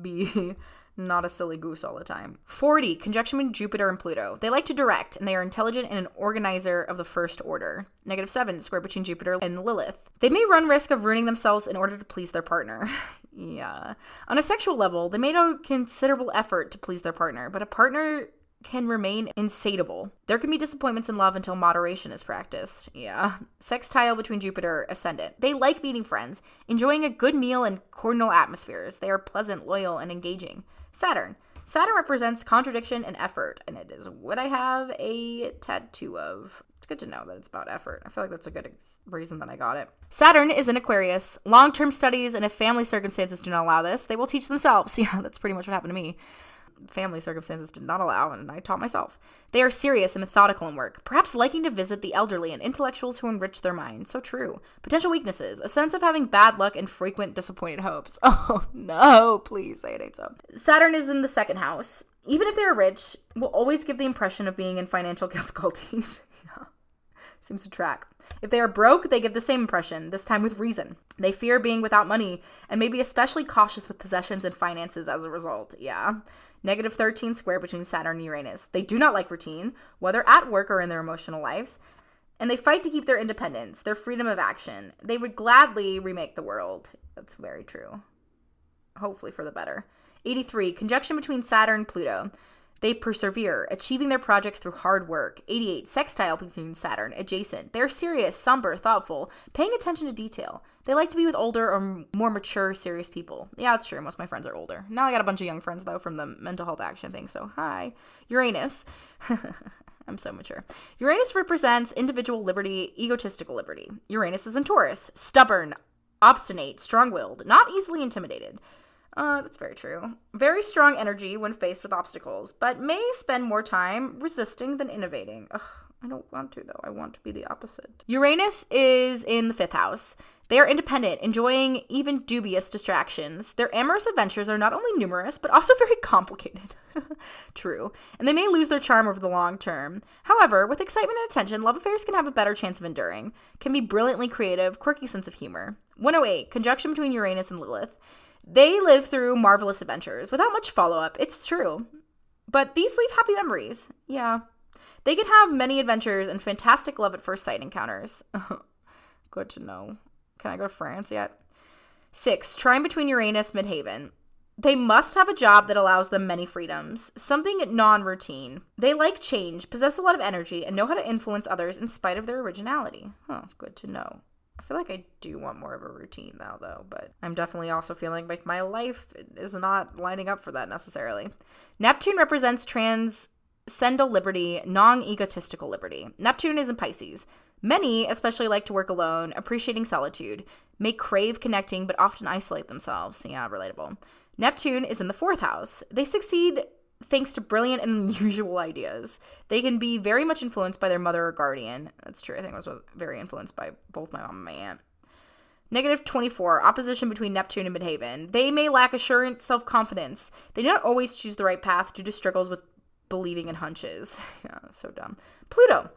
be not a silly goose all the time. 40, conjunction between Jupiter and Pluto. They like to direct, and they are intelligent and an organizer of the first order. Negative 7, square between Jupiter and Lilith. They may run risk of ruining themselves in order to please their partner. Yeah. On a sexual level, they may know considerable effort to please their partner, but a partner can remain insatiable. There can be disappointments in love until moderation is practiced. Yeah. Sextile between Jupiter, Ascendant. They like meeting friends, enjoying a good meal and cordial atmospheres. They are pleasant, loyal, and engaging. Saturn. Saturn represents contradiction and effort, and it is what I have a tattoo of. It's good to know that it's about effort. I feel like that's a good reason that I got it. Saturn is in Aquarius. Long-term studies, and if family circumstances do not allow this, they will teach themselves. Yeah, that's pretty much what happened to me. Family circumstances did not allow, and I taught myself. They are serious and methodical in work, perhaps liking to visit the elderly and intellectuals who enrich their mind. So true. Potential weaknesses, a sense of having bad luck and frequent disappointed hopes. Oh no, please say it ain't so. Saturn is in the second house. Even if they are rich, will always give the impression of being in financial difficulties. Yeah. Seems to track. If they are broke, they give the same impression, this time with reason. They fear being without money and may be especially cautious with possessions and finances as a result. Yeah. Negative 13, square between Saturn and Uranus. They do not like routine, whether at work or in their emotional lives, and they fight to keep their independence, their freedom of action. They would gladly remake the world. That's very true. Hopefully for the better. 83, conjunction between Saturn and Pluto. They persevere, achieving their projects through hard work. 88, sextile between Saturn, adjacent. They're serious, somber, thoughtful, paying attention to detail. They like to be with older or more mature, serious people. Yeah, it's true. Most of my friends are older. Now I got a bunch of young friends, though, from the mental health action thing, so hi. Uranus. I'm so mature. Uranus represents individual liberty, egotistical liberty. Uranus is in Taurus. Stubborn, obstinate, strong-willed, not easily intimidated. That's very true. Very strong energy when faced with obstacles, but may spend more time resisting than innovating. Ugh, I don't want to, though. I want to be the opposite. Uranus is in the 5th house. They are independent, enjoying even dubious distractions. Their amorous adventures are not only numerous, but also very complicated. True. And they may lose their charm over the long term. However, with excitement and attention, love affairs can have a better chance of enduring. Can be brilliantly creative, quirky sense of humor. 108, conjunction between Uranus and Lilith. They live through marvelous adventures without much follow-up. It's true. But these leave happy memories. Yeah. They can have many adventures and fantastic love at first sight encounters. Good to know. Can I go to France yet? 6, trine between Uranus, Midhaven. They must have a job that allows them many freedoms, something non-routine. They like change, possess a lot of energy, and know how to influence others in spite of their originality. Oh, good to know. I feel like I do want more of a routine now, though, but I'm definitely also feeling like my life is not lining up for that necessarily. Neptune represents transcendental liberty, non-egotistical liberty. Neptune is in Pisces. Many especially like to work alone, appreciating solitude, may crave connecting, but often isolate themselves. Yeah, relatable. Neptune is in the 4th house. They succeed thanks to brilliant and unusual ideas. They can be very much influenced by their mother or guardian. That's true. I think I was very influenced by both my mom and my aunt. Negative 24, opposition between Neptune and Midhaven. They may lack assurance, self-confidence. They do not always choose the right path due to struggles with believing in hunches. Yeah, so dumb. Pluto.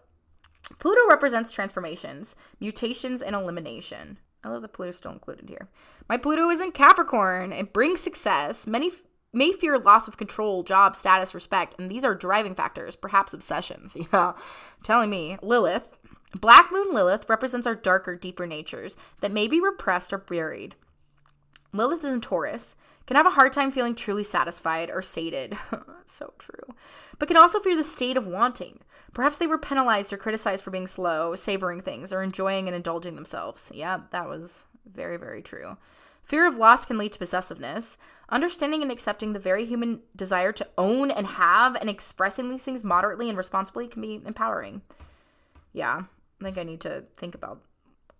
Pluto represents transformations, mutations, and elimination. I love that Pluto's still included here. My Pluto is in Capricorn. It brings success. Many may fear loss of control, job, status, respect, and these are driving factors, perhaps obsessions. Yeah, telling me. Lilith. Black Moon Lilith represents our darker, deeper natures that may be repressed or buried. Lilith is in Taurus. Can have a hard time feeling truly satisfied or sated. So true. But can also fear the state of wanting. Perhaps they were penalized or criticized for being slow, savoring things, or enjoying and indulging themselves. Yeah, that was very, very true. Fear of loss can lead to possessiveness. Understanding and accepting the very human desire to own and have and expressing these things moderately and responsibly can be empowering. Yeah, I think I need to think about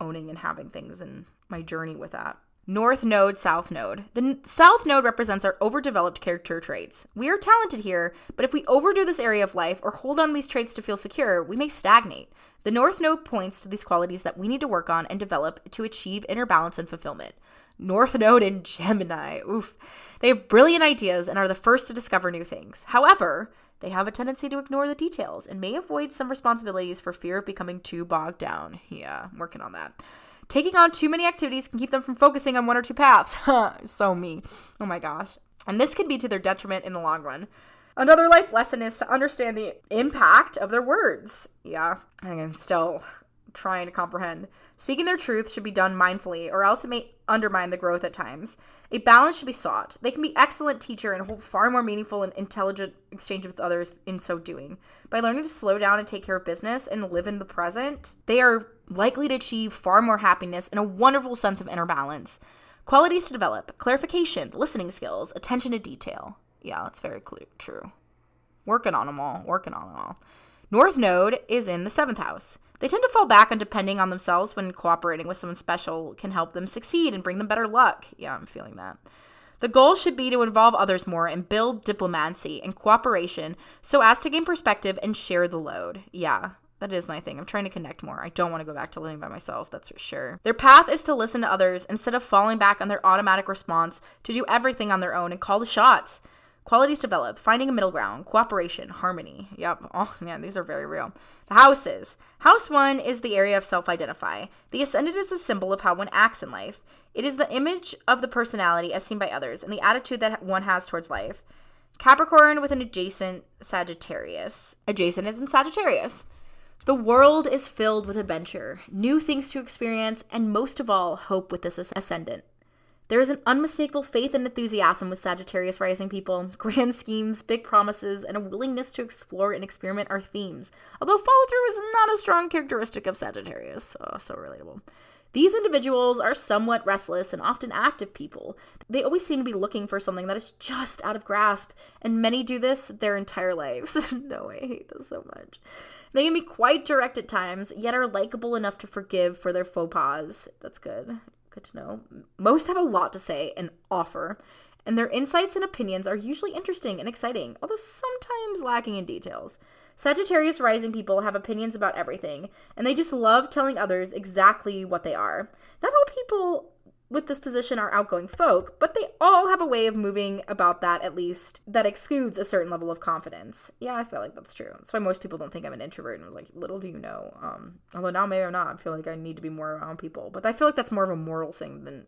owning and having things in my journey with that. North Node, South Node. The South Node represents our overdeveloped character traits. We are talented here, but if we overdo this area of life or hold on to these traits to feel secure, we may stagnate. The North Node points to these qualities that we need to work on and develop to achieve inner balance and fulfillment. North Node in Gemini. Oof. They have brilliant ideas and are the first to discover new things. However, they have a tendency to ignore the details and may avoid some responsibilities for fear of becoming too bogged down. Yeah, I'm working on that. Taking on too many activities can keep them from focusing on one or two paths. So me. Oh my gosh. And this can be to their detriment in the long run. Another life lesson is to understand the impact of their words. Yeah, I'm still trying to comprehend. Speaking their truth should be done mindfully, or else it may undermine the growth at times. A balance should be sought. They can be excellent teacher and hold far more meaningful and intelligent exchange with others in so doing. By learning to slow down and take care of business and live in the present, they are likely to achieve far more happiness and a wonderful sense of inner balance. Qualities to develop: clarification, listening skills, attention to detail. Yeah, that's very true. Working on them all. North Node is in the 7th house. They tend to fall back on depending on themselves when cooperating with someone special can help them succeed and bring them better luck. Yeah, I'm feeling that. The goal should be to involve others more and build diplomacy and cooperation so as to gain perspective and share the load. Yeah, that is my thing. I'm trying to connect more. I don't want to go back to living by myself, that's for sure. Their path is to listen to others instead of falling back on their automatic response to do everything on their own and call the shots. Qualities develop: finding a middle ground, cooperation, harmony. Yep. Oh, man, these are very real. The houses. House 1 is the area of self-identify. The ascendant is the symbol of how one acts in life. It is the image of the personality as seen by others and the attitude that one has towards life. Capricorn with an adjacent Sagittarius. Adjacent is in Sagittarius. The world is filled with adventure, new things to experience, and most of all, hope with this ascendant. There is an unmistakable faith and enthusiasm with Sagittarius rising people. Grand schemes, big promises, and a willingness to explore and experiment are themes, although follow-through is not a strong characteristic of Sagittarius. Oh, so relatable. These individuals are somewhat restless and often active people. They always seem to be looking for something that is just out of grasp, and many do this their entire lives. No, I hate this so much. They can be quite direct at times, yet are likable enough to forgive for their faux pas. That's good. Good to know. Most have a lot to say and offer, and their insights and opinions are usually interesting and exciting, although sometimes lacking in details. Sagittarius rising people have opinions about everything, and they just love telling others exactly what they are. Not all people with this position are outgoing folk, but they all have a way of moving about that, at least, that exudes a certain level of confidence. Yeah, I feel like that's true. That's why most people don't think I'm an introvert, and I was like, little do you know. Although now may or not, I feel like I need to be more around people. But I feel like that's more of a moral thing than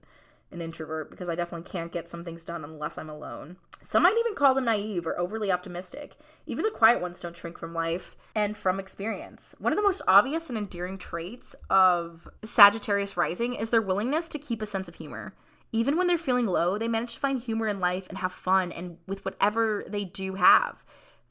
an introvert, because I definitely can't get some things done unless I'm alone. Some might even call them naive or overly optimistic. Even the quiet ones don't shrink from life and from experience. One of the most obvious and endearing traits of Sagittarius rising is their willingness to keep a sense of humor. Even when they're feeling low, they manage to find humor in life and have fun and with whatever they do have.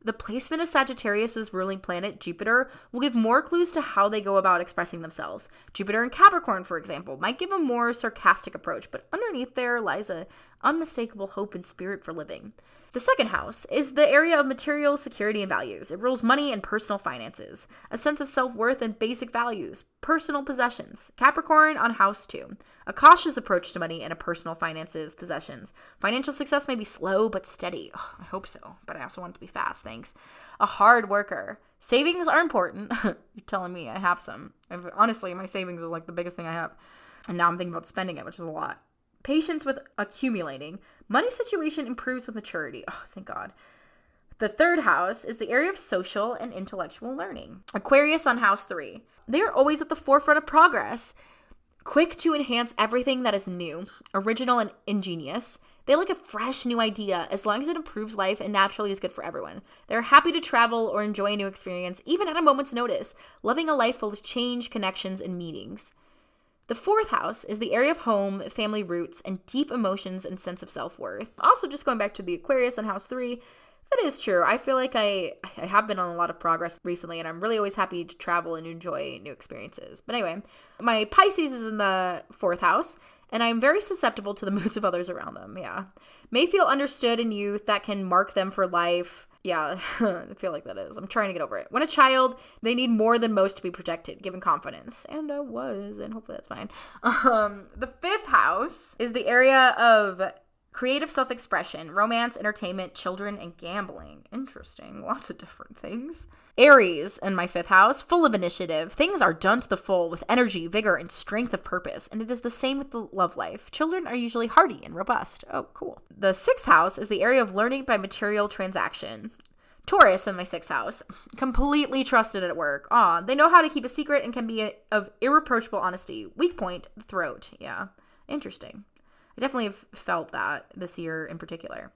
The placement of Sagittarius' ruling planet, Jupiter, will give more clues to how they go about expressing themselves. Jupiter and Capricorn, for example, might give a more sarcastic approach, but underneath there lies a unmistakable hope and spirit for living. The 2nd house is the area of material security and values. It rules money and personal finances, a sense of self-worth and basic values, personal possessions. Capricorn on house 2. A cautious approach to money and a personal finances, possessions. Financial success may be slow but steady. Oh, I hope so, but I also want it to be fast, thanks. A hard worker. Savings are important. You're telling me I have some. Honestly, my savings is like the biggest thing I have. And now I'm thinking about spending it, which is a lot. Patience with accumulating. Money situation improves with maturity. Oh, thank God. The 3rd house is the area of social and intellectual learning. Aquarius on house 3. They are always at the forefront of progress. Quick to enhance everything that is new, original, and ingenious. They like a fresh new idea as long as it improves life and naturally is good for everyone. They're happy to travel or enjoy a new experience, even at a moment's notice, loving a life full of change, connections, and meetings. The 4th house is the area of home, family roots, and deep emotions and sense of self-worth. Also, just going back to the Aquarius on house 3, that is true. I feel like I have been on a lot of progress recently, and I'm really always happy to travel and enjoy new experiences. But anyway, my Pisces is in the 4th house, and I'm very susceptible to the moods of others around them. Yeah. May feel understood in youth. That can mark them for life. Yeah, I feel like that is. I'm trying to get over it. When a child, they need more than most to be protected, given confidence. And I was, and hopefully that's fine. The 5th house is the area of creative self-expression, romance, entertainment, children, and gambling. Interesting. Lots of different things. Aries in my 5th house, full of initiative. Things are done to the full with energy, vigor, and strength of purpose. And it is the same with the love life. Children are usually hardy and robust. Oh, cool. The 6th house is the area of learning by material transaction. Taurus in my 6th house, completely trusted at work. They know how to keep a secret and can be of irreproachable honesty. Weak point, the throat. Yeah, interesting. I definitely have felt that this year in particular.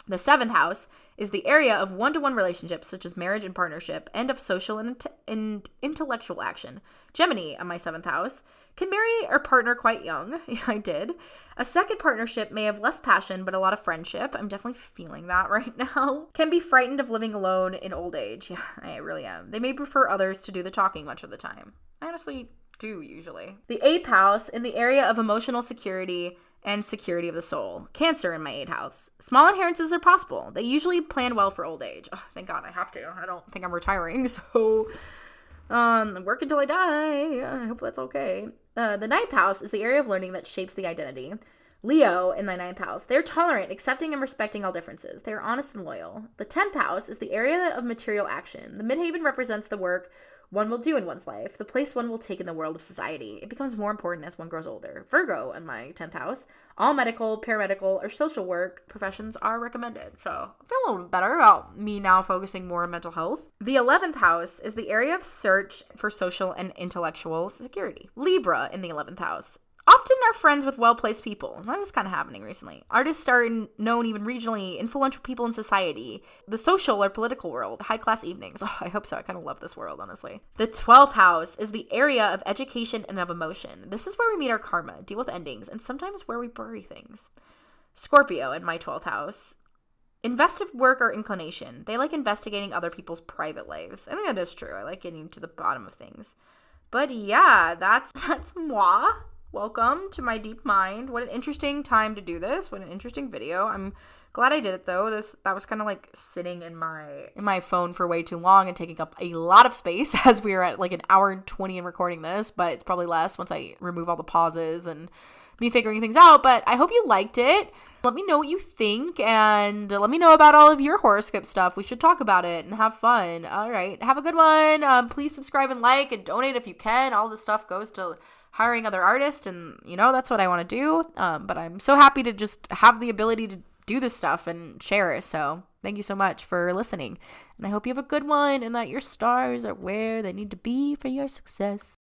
The 7th house is the area of one-to-one relationships, such as marriage and partnership, and of social and intellectual action. Gemini, on my 7th house, can marry or partner quite young. Yeah, I did. A second partnership may have less passion, but a lot of friendship. I'm definitely feeling that right now. Can be frightened of living alone in old age. Yeah, I really am. They may prefer others to do the talking much of the time. I honestly do, usually. The 8th house, in the area of emotional security and security of the soul. Cancer in my 8th house. Small inheritances are possible. They usually plan well for old age. Oh, thank God I have to. I don't think I'm retiring, so work until I die. I hope that's okay. The 9th house is the area of learning that shapes the identity. Leo in my 9th house. They're tolerant, accepting, and respecting all differences. They are honest and loyal. The 10th house is the area of material action. The midhaven represents the work one will do in one's life, the place one will take in the world of society. It becomes more important as one grows older. Virgo in my 10th house. All medical, paramedical, or social work professions are recommended. So I feel a little bit better about me now focusing more on mental health. The 11th house is the area of search for social and intellectual security. Libra in the 11th house. Often are friends with well-placed people. That is kind of happening recently. Artists are known even regionally, influential people in society, the social or political world, high-class evenings. Oh, I hope so. I kind of love this world, honestly. The 12th house is the area of education and of emotion. This is where we meet our karma, deal with endings, and sometimes where we bury things. Scorpio in my 12th house. Investive work or inclination. They like investigating other people's private lives. I think that is true. I like getting to the bottom of things. But yeah, that's moi. Welcome to my deep mind. What an interesting time to do this. What an interesting video. I'm glad I did it though. That was kind of like sitting in my phone for way too long and taking up a lot of space as we are at like an hour and 20 in recording this, but it's probably less once I remove all the pauses and me figuring things out. But I hope you liked it. Let me know what you think and let me know about all of your horoscope stuff. We should talk about it and have fun. All right. Have a good one. Please subscribe and like and donate if you can. All this stuff goes to hiring other artists, and that's what I want to do. But I'm so happy to just have the ability to do this stuff and share it. So thank you so much for listening, and I hope you have a good one and that your stars are where they need to be for your success.